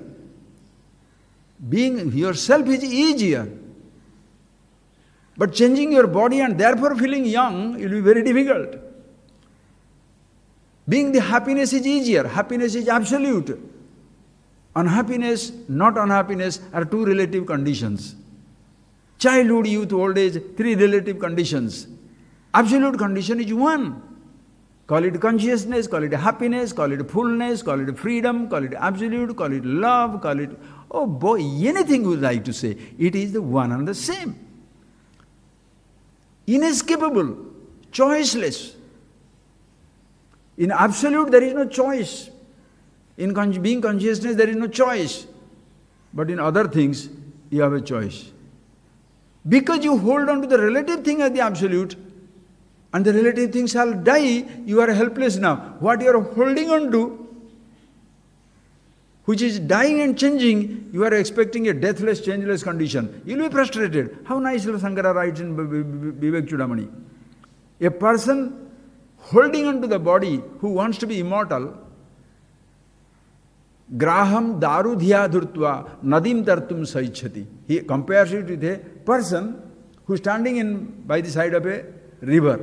Being yourself is easier. But changing your body and therefore feeling young, it will be very difficult. Being the happiness is easier. Happiness is absolute. Unhappiness, not unhappiness are two relative conditions. Childhood, youth, old age, three relative conditions. Absolute condition is one. Call it consciousness, call it happiness, call it fullness, call it freedom, call it absolute, call it love, call it, oh boy, anything you would like to say. It is the one and the same. Inescapable, choiceless. In absolute, there is no choice. In being consciousness, there is no choice. But in other things, you have a choice. Because you hold on to the relative thing as the absolute, and the relative thing shall die, you are helpless now. What you are holding on to, which is dying and changing, you are expecting a deathless, changeless condition. You will be frustrated. How nice Sankara writes in Vivek Chudamani. A person holding on to the body who wants to be immortal, graham darudhya dhurtva nadim tartum saichhati. He compares it with a person who is standing by the side of a river.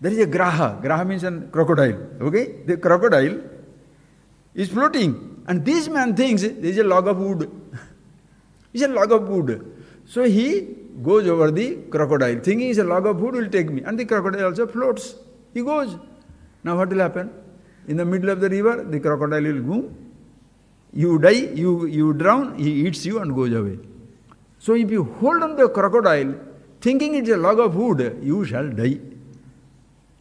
There is a graha. Graha means a crocodile. Okay? The crocodile is floating. And this man thinks there is a log of wood. It's a log of wood. So he goes over the crocodile, thinking it's a log of wood will take me. And the crocodile also floats. He goes. Now what will happen? In the middle of the river, the crocodile will go. You die, you drown, he eats you and goes away. So if you hold on to a crocodile, thinking it's a log of wood, you shall die.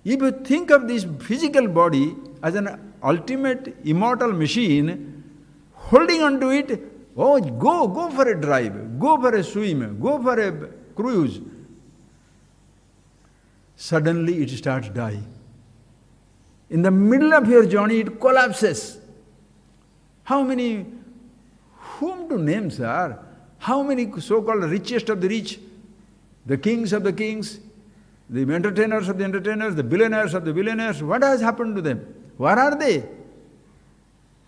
If you think of this physical body as an ultimate immortal machine, holding on to it, Oh, go for a drive, go for a swim, go for a cruise. Suddenly it starts dying. In the middle of your journey, it collapses. Whom to name, sir? How many so-called richest of the rich, the kings of the kings, the entertainers of the entertainers, the billionaires of the billionaires, what has happened to them? Where are they?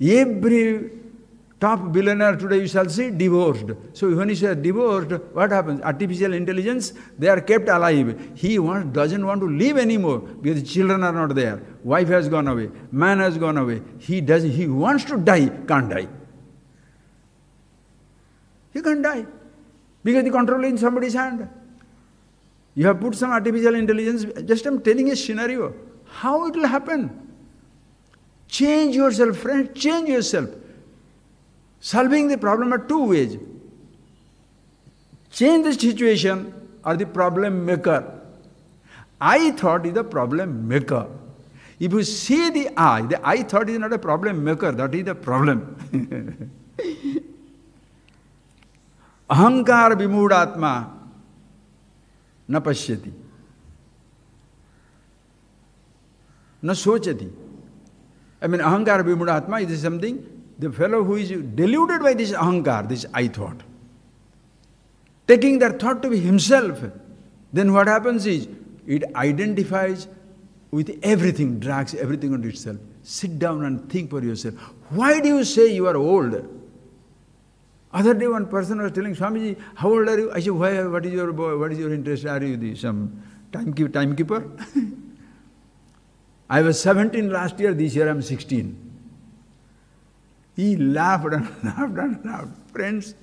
Every top billionaire today you shall see divorced. So when you say divorced, what happens? Artificial intelligence, they are kept alive. He doesn't want to live anymore because children are not there. Wife has gone away. Man has gone away. He wants to die, can't die. He can't die because the control is in somebody's hand. You have put some artificial intelligence, just I'm telling a scenario. How it will happen? Change yourself, friends, change yourself. Solving the problem are two ways. Change the situation or the problem maker. I thought is the problem maker. If you see the I thought is not a problem maker, that is the problem. Ahankar vimoodatma na pashyati, na sochati. I mean, ahankar vimoodatma is something, the fellow who is deluded by this ahankar, this I thought, taking that thought to be himself, then what happens is, it identifies with everything, drags everything onto itself. Sit down and think for yourself. Why do you say you are old? Other day one person was telling, Swamiji, how old are you? I said, what is your interest? Are you some timekeeper? I was 17 last year, this year I am 16. He laughed and laughed and laughed. Friends,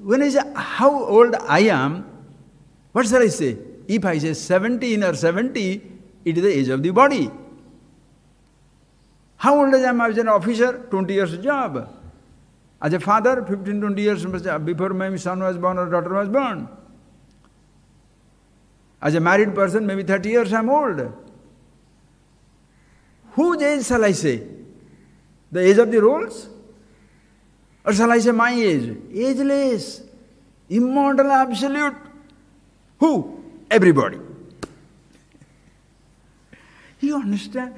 when I say how old I am, what shall I say? If I say 17 or 70, it is the age of the body. How old I am? I was an officer, 20 years job. As a father, 15, 20 years before my son was born or daughter was born. As a married person, maybe 30 years I am old. Whose age shall I say? The age of the roles? Or shall I say my age? Ageless, immortal, absolute. Who? Everybody. You understand?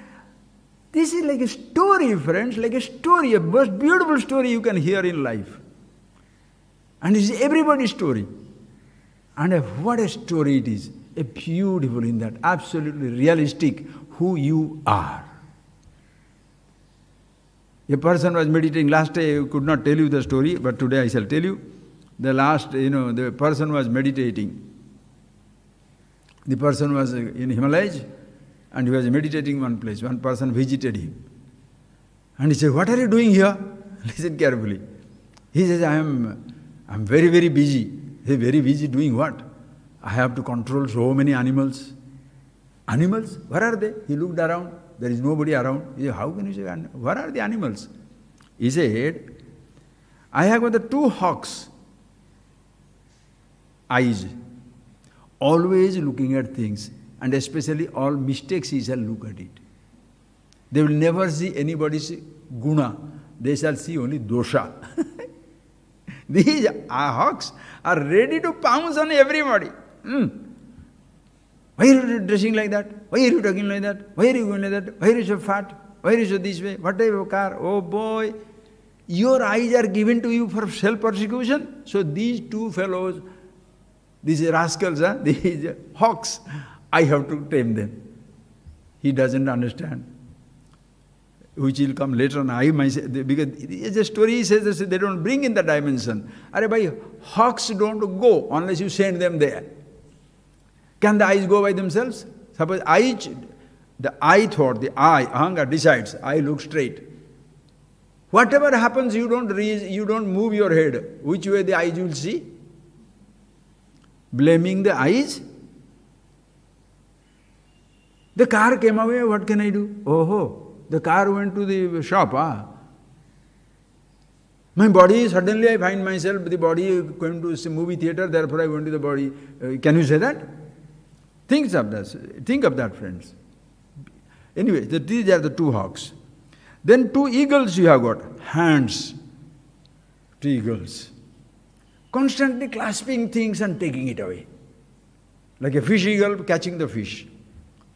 This is like a story, friends, like a story, a most beautiful story you can hear in life. And it's everybody's story. And what a story it is. A beautiful in that, absolutely realistic, who you are. A person was meditating, last day I could not tell you the story, but today I shall tell you. The person was meditating. The person was in Himalayas, and he was meditating one place. One person visited him. And he said, what are you doing here? Listen carefully. He says, I'm very, very busy. He said, very busy doing what? I have to control so many animals. Animals? Where are they? He looked around. There is nobody around. He said, how can you say, where are the animals? He said, I have got the two hawks, eyes, always looking at things. And especially all mistakes, he shall look at it. They will never see anybody's guna. They shall see only dosha. These hawks are ready to pounce on everybody. Why are you dressing like that? Why are you talking like that? Why are you going like that? Why are you so fat? Why are you so this way? What type of car? Oh boy, your eyes are given to you for self-persecution. So these two fellows, these rascals, these hawks, I have to tame them. He doesn't understand. Which will come later on. I myself, because the story says they don't bring in the dimension. Hawks don't go unless you send them there. Can the eyes go by themselves? Suppose the I thought, the I, ahanga decides, I look straight. Whatever happens, you don't move your head. Which way the eyes will see? Blaming the eyes? The car came away, what can I do? Oh, the car went to the shop. My body, suddenly I find myself, the body going to movie theater, therefore I went to the body. Can you say that? Think of that, friends. Anyway, these are the two hawks. Then two eagles you have got, hands. two eagles, constantly clasping things and taking it away. Like a fish eagle catching the fish,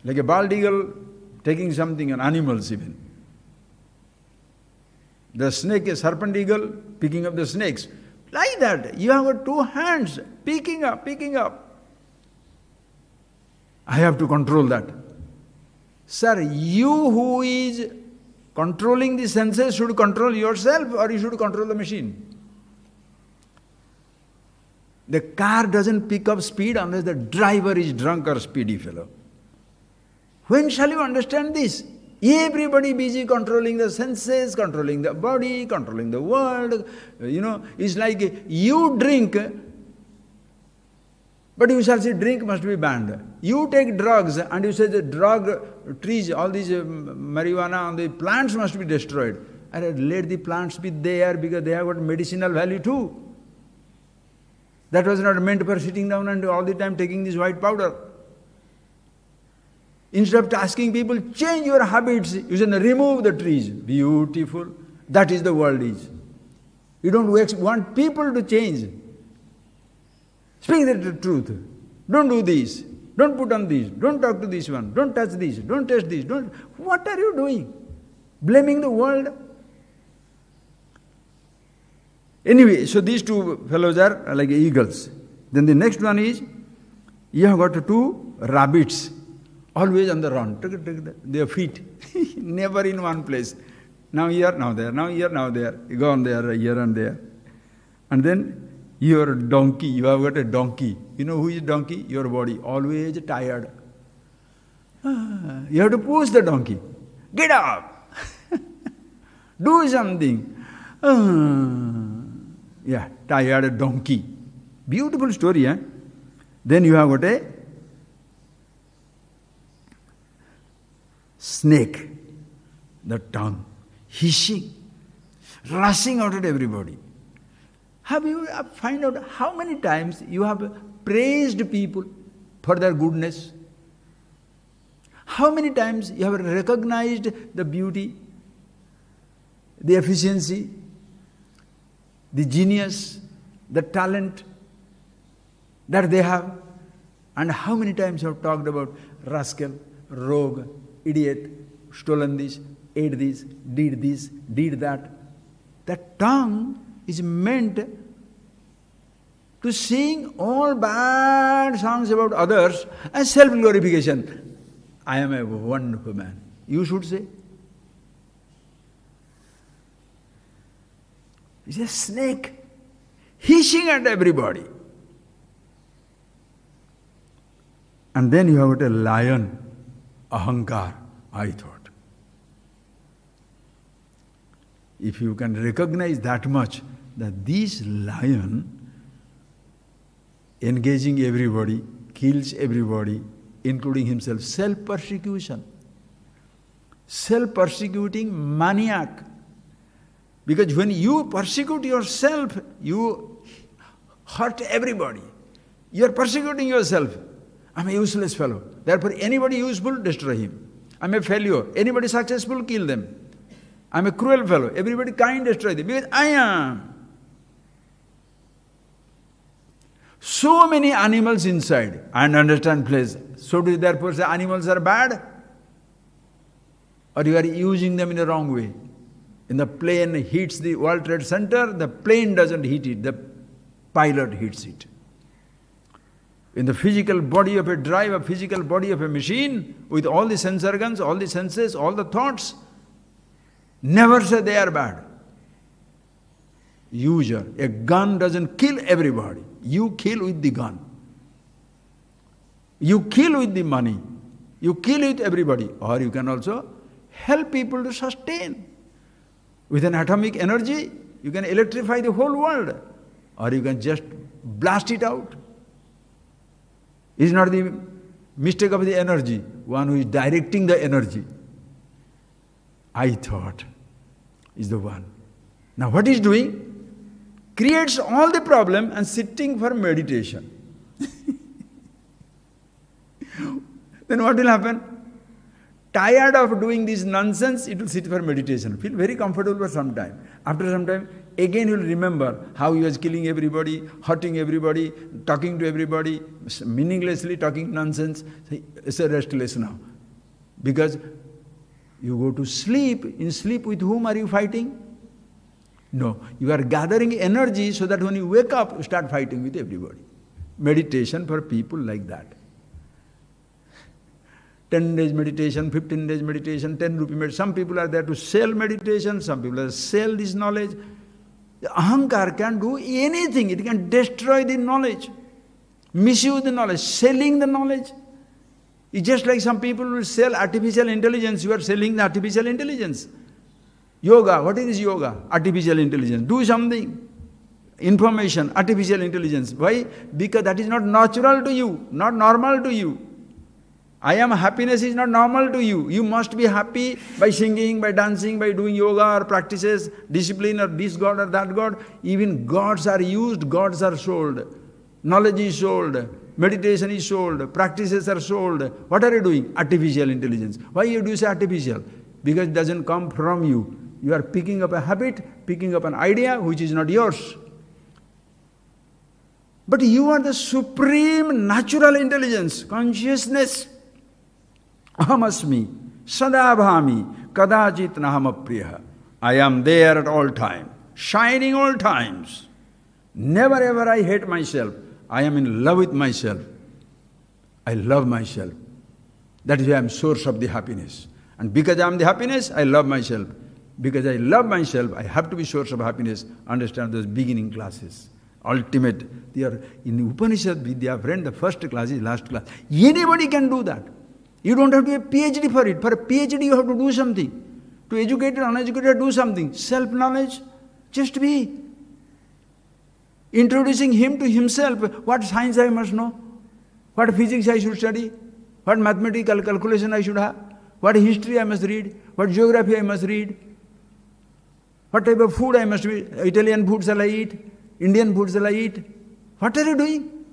like a bald eagle taking something, and animals even. The snake, a serpent eagle, picking up the snakes. Like that, you have got two hands, picking up, picking up. I have to control that. Sir, you who is controlling the senses should control yourself, or you should control the machine. The car doesn't pick up speed unless the driver is drunk or speedy fellow. When shall you understand this? Everybody busy controlling the senses, controlling the body, controlling the world. It's like you drink, but you shall say drink must be banned. You take drugs and you say the drug trees, all these marijuana and the plants must be destroyed. Let the plants be there because they have got medicinal value too. That was not meant for sitting down and all the time taking this white powder. Instead of asking people, change your habits, you say, remove the trees. Beautiful. That is the world is. You don't want people to change. Speak the truth. Don't do this. Don't put on this. Don't talk to this one. Don't touch this. Don't touch this. What are you doing? Blaming the world? Anyway, so these two fellows are like eagles. Then the next one is, you have got two rabbits, always on the run. Their feet, never in one place. Now here, now there, now here, now there. You go on there, here and there. And then your donkey, you have got a donkey. You know who is donkey? Your body, always tired. You have to push the donkey. Get up! Do something. Tired donkey. Beautiful story, eh? Then you have got a snake, the tongue, hissing, rushing out at everybody. Have you find out how many times you have praised people for their goodness? How many times you have recognized the beauty, the efficiency, the genius, the talent that they have? And how many times you have talked about rascal, rogue, idiot, stolen this, ate this, did that? That tongue is meant to sing all bad songs about others as self-glorification. I am a wonderful man. You should say. It's a snake hissing at everybody. And then you have got a lion, ahankar, I thought. If you can recognize that much, that this lion engaging everybody, kills everybody, including himself, self-persecution, self-persecuting maniac. Because when you persecute yourself, you hurt everybody. You are persecuting yourself. I'm a useless fellow. Therefore, anybody useful, destroy him. I'm a failure. Anybody successful, kill them. I'm a cruel fellow. Everybody kind, destroy them. Because I am. So many animals inside. And understand, please. So do you therefore say animals are bad? Or you are using them in the wrong way? When the plane hits the World Trade Center, the plane doesn't hit it, the pilot hits it. In the physical body of a drive, physical body of a machine, with all the sense organs, all the senses, all the thoughts, never say they are bad. User. A gun doesn't kill everybody. You kill with the gun. You kill with the money. You kill with everybody. Or you can also help people to sustain. With an atomic energy, you can electrify the whole world. Or you can just blast it out. It's not the mistake of the energy, one who is directing the energy. I thought is the one. Now what he's doing? Creates all the problem and sitting for meditation. Then what will happen? Tired of doing this nonsense, it will sit for meditation. Feel very comfortable for some time. After some time, again he will remember how he was killing everybody, hurting everybody, talking to everybody, meaninglessly talking nonsense. It's a restless now. Because you go to sleep. In sleep, with whom are you fighting? No. You are gathering energy so that when you wake up, you start fighting with everybody. Meditation for people like that. 10 days meditation, 15 days meditation, 10 rupee meditation. Some people are there to sell meditation, some people are sell this knowledge. The ahankar can do anything. It can destroy the knowledge, misuse the knowledge, selling the knowledge. It's just like some people will sell artificial intelligence. You are selling the artificial intelligence. Yoga, what is yoga? Artificial intelligence. Do something. Information, artificial intelligence. Why? Because that is not natural to you, not normal to you. I am happiness is not normal to you. You must be happy by singing, by dancing, by doing yoga or practices, discipline or this God or that God. Even gods are used, gods are sold. Knowledge is sold, meditation is sold, practices are sold. What are you doing? Artificial intelligence. Why do you say artificial? Because it doesn't come from you. You are picking up a habit, picking up an idea which is not yours. But you are the supreme natural intelligence, consciousness. Ahamasmi, sadabhami, kadachit nahamapriya. I am there at all times, shining all times. Never ever I hate myself. I am in love with myself. I love myself. That is why I am source of the happiness. And because I am the happiness, I love myself. Because I love myself, I have to be source of happiness. Understand those beginning classes. Ultimate. They are in Upanishad Vidya, friend, the first class is last class. Anybody can do that. You don't have to be a PhD for it. For a PhD you have to do something. To educated, uneducated, do something. Self-knowledge, just be. Introducing him to himself. What science I must know? What physics I should study? What mathematical calculation I should have? What history I must read? What geography I must read? What type of food I must eat? Italian food shall I eat? Indian food shall I eat? What are you doing?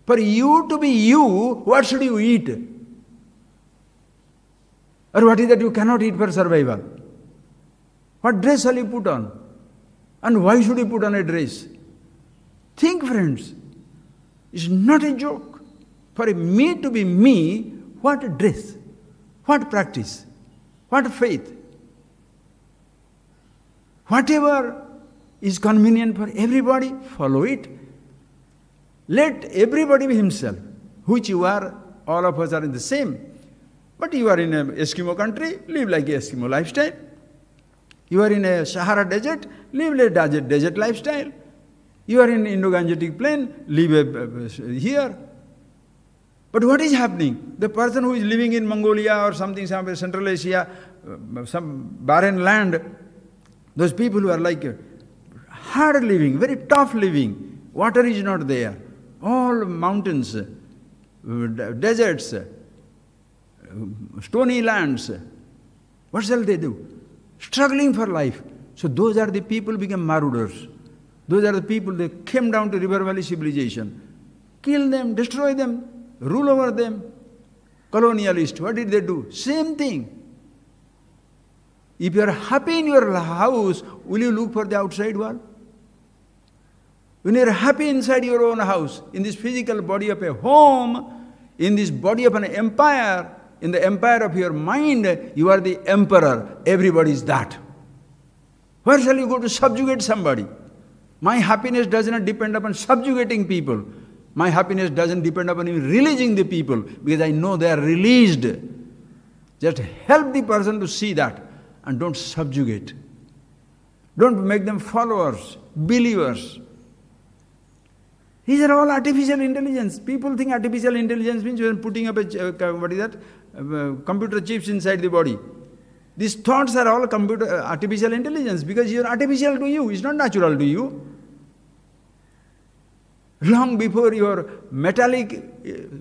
For you to be you, what should you eat? Or what is that you cannot eat for survival? What dress shall you put on? And why should you put on a dress? Think, friends. It's not a joke. For me to be me, what dress? What practice? What faith? Whatever is convenient for everybody, follow it. Let everybody be himself. Which you are, all of us are in the same. But you are in an Eskimo country, live like an Eskimo lifestyle. You are in a Sahara desert, live like a desert lifestyle. You are in Indo-Gangetic plain, live here. But what is happening? The person who is living in Mongolia or something, somewhere Central Asia, some barren land, those people who are like hard living, very tough living, water is not there, all mountains, deserts, stony lands. What shall they do? Struggling for life. So those are the people who become marauders. Those are the people, they came down to River Valley civilization. Kill them, destroy them, rule over them. Colonialists, what did they do? Same thing. If you are happy in your house, will you look for the outside world? When you are happy inside your own house, in this physical body of a home, in this body of an empire, in the empire of your mind, you are the emperor. Everybody is that. Where shall you go to subjugate somebody? My happiness does not depend upon subjugating people. My happiness doesn't depend upon even releasing the people, because I know they are released. Just help the person to see that and don't subjugate. Don't make them followers, believers. These are all artificial intelligence. People think artificial intelligence means you are putting up computer chips inside the body. These thoughts are all artificial intelligence, because you are artificial to you, it's not natural to you. Long before your metallic,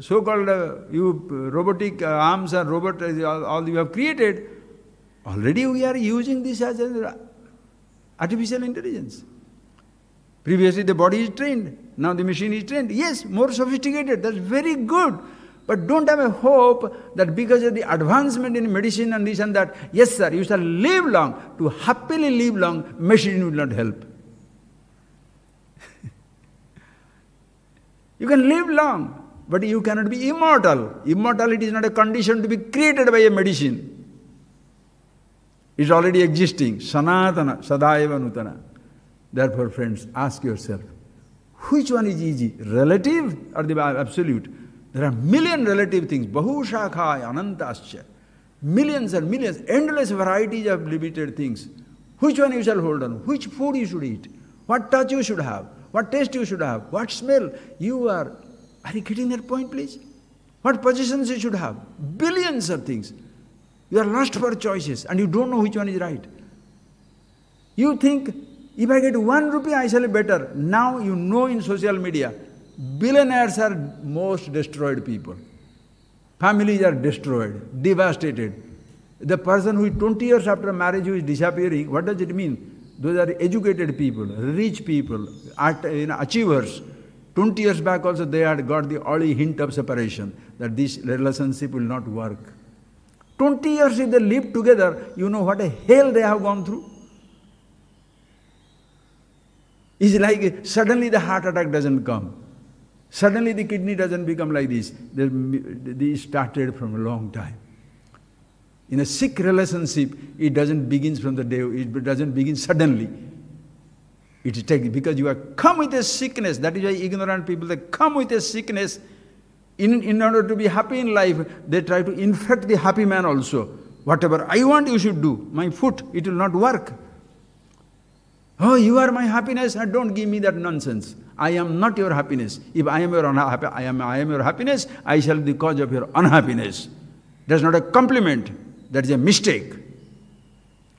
so-called robotic arms and robot, all you have created, already we are using this as an artificial intelligence. Previously the body is trained, now the machine is trained. Yes, more sophisticated, that's very good. But don't have a hope that because of the advancement in medicine and this and that, yes sir, you shall live long. To happily live long, machine will not help. You can live long, but you cannot be immortal. Immortality is not a condition to be created by a medicine. It's already existing. Sanatana, Sadaiva Nutana. Therefore, friends, ask yourself, which one is easy? Relative or the absolute? There are million relative things. Bahushakhaya anantascha. Millions and millions, endless varieties of limited things. Which one you shall hold on? Which food you should eat? What touch you should have? What taste you should have? What smell? Are you getting that point, please? What positions you should have? Billions of things. You are lost for choices and you don't know which one is right. You think, if I get 1 rupee, I shall be better. Now you know in social media, billionaires are most destroyed people. Families are destroyed, devastated. The person who is 20 years after marriage who is disappearing, what does it mean? Those are educated people, rich people, achievers. 20 years back also they had got the early hint of separation, that this relationship will not work. 20 years if they live together, you know what a hell they have gone through. It's like suddenly the heart attack doesn't come. Suddenly the kidney doesn't become like this. They started from a long time. In a sick relationship, it doesn't begin from the day, it doesn't begin suddenly. It takes, because you have come with a sickness, that is why ignorant people, they come with a sickness. In order to be happy in life, they try to infect the happy man also. Whatever I want you should do, my foot, it will not work. Oh, you are my happiness, and don't give me that nonsense. I am not your happiness. If I am your happiness, I shall be the cause of your unhappiness. That's not a compliment. That is a mistake.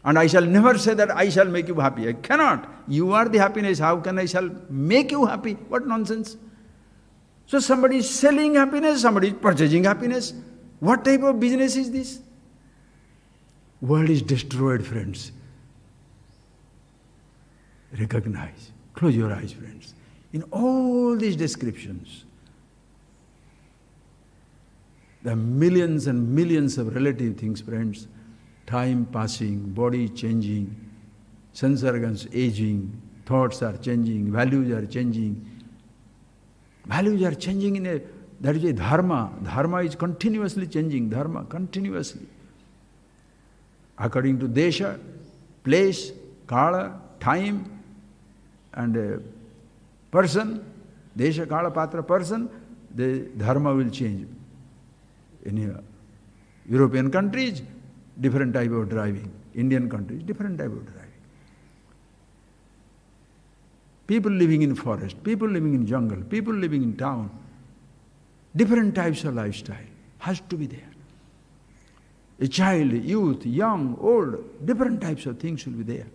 And I shall never say that I shall make you happy. I cannot. You are the happiness. How can I shall make you happy? What nonsense. So somebody is selling happiness, somebody is purchasing happiness. What type of business is this? World is destroyed, friends. Recognize. Close your eyes, friends. In all these descriptions, there are millions and millions of relative things, friends. Time passing, body changing, sense organs aging, thoughts are changing, values are changing. Values are changing that is a dharma. Dharma is continuously changing, dharma, continuously. According to desha, place, kala, time, and person, desha, kala, patra, person, the dharma will change. In European countries, different type of driving. Indian countries, different type of driving. People living in forest, people living in jungle, people living in town. Different types of lifestyle has to be there. A child, youth, young, old, different types of things will be there.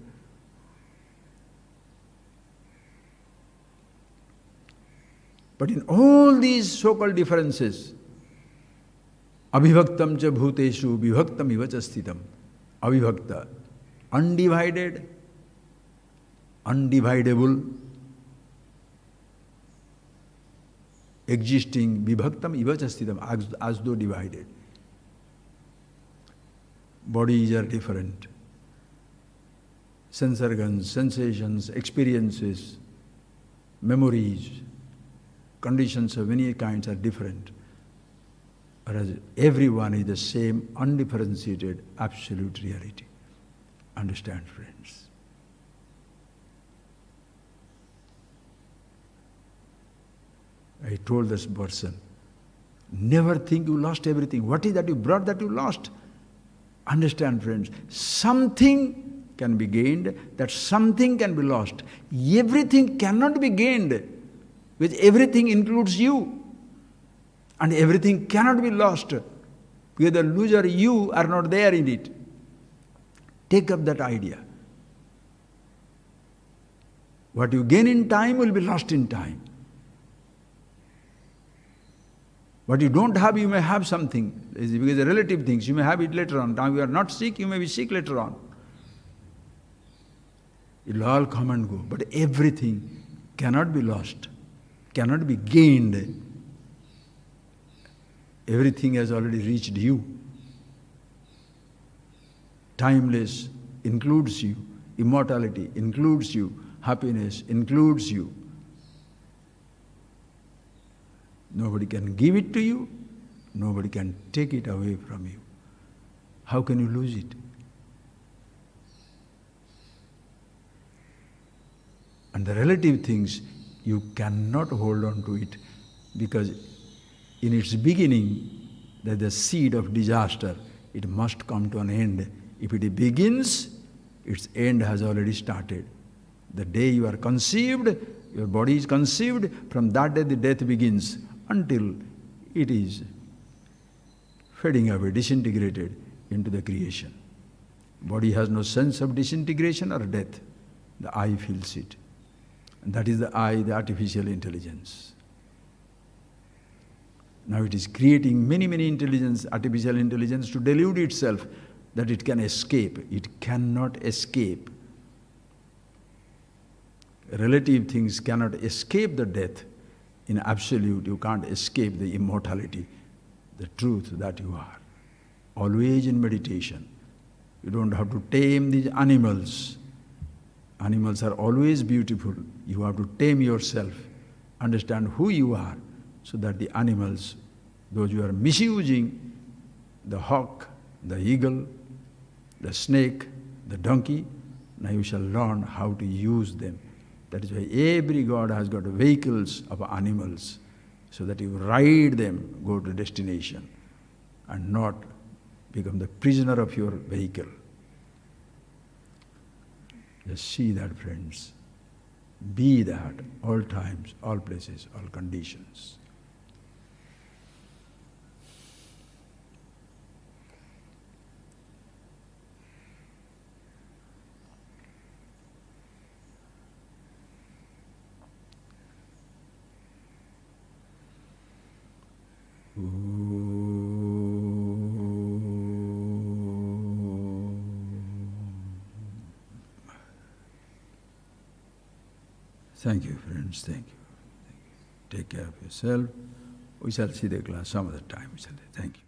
But in all these so-called differences, abhivaktam cha bhuteshu vibhaktam iva cha sthitam. Abhivakta, undivided, undividable, existing, vibhaktam iva cha sthitam, as though divided. Bodies are different. Sense organs, sensations, experiences, memories, conditions of many kinds are different. Whereas everyone is the same, undifferentiated, absolute reality. Understand, friends? I told this person, never think you lost everything. What is that you brought that you lost? Understand, friends, something can be gained, that something can be lost. Everything cannot be gained, because everything includes you. And everything cannot be lost, because the loser you are not there in it. Take up that idea. What you gain in time will be lost in time. What you don't have, you may have something. Because the relative things, you may have it later on. Now you are not sick, you may be sick later on. It will all come and go. But everything cannot be lost, cannot be gained. Everything has already reached you. Timeless includes you. Immortality includes you. Happiness includes you. Nobody can give it to you. Nobody can take it away from you. How can you lose it? And the relative things, you cannot hold on to it, because in its beginning, there's the seed of disaster. It must come to an end. If it begins, its end has already started. The day you are conceived, your body is conceived, from that day the death begins until it is fading away, disintegrated into the creation. Body has no sense of disintegration or death. The I feels it. And that is the I, the artificial intelligence. Now it is creating many, many intelligence, artificial intelligence, to delude itself that it can escape. It cannot escape. Relative things cannot escape the death. In absolute, you can't escape the immortality, the truth that you are. Always in meditation. You don't have to tame these animals. Animals are always beautiful. You have to tame yourself, understand who you are, so that the animals, those you are misusing, the hawk, the eagle, the snake, the donkey, now you shall learn how to use them. That is why every god has got vehicles of animals, so that you ride them, go to destination, and not become the prisoner of your vehicle. Just see that, friends. Be that, all times, all places, all conditions. Thank you, friends. Thank you. Take care of yourself. We shall see the class some other time. Thank you.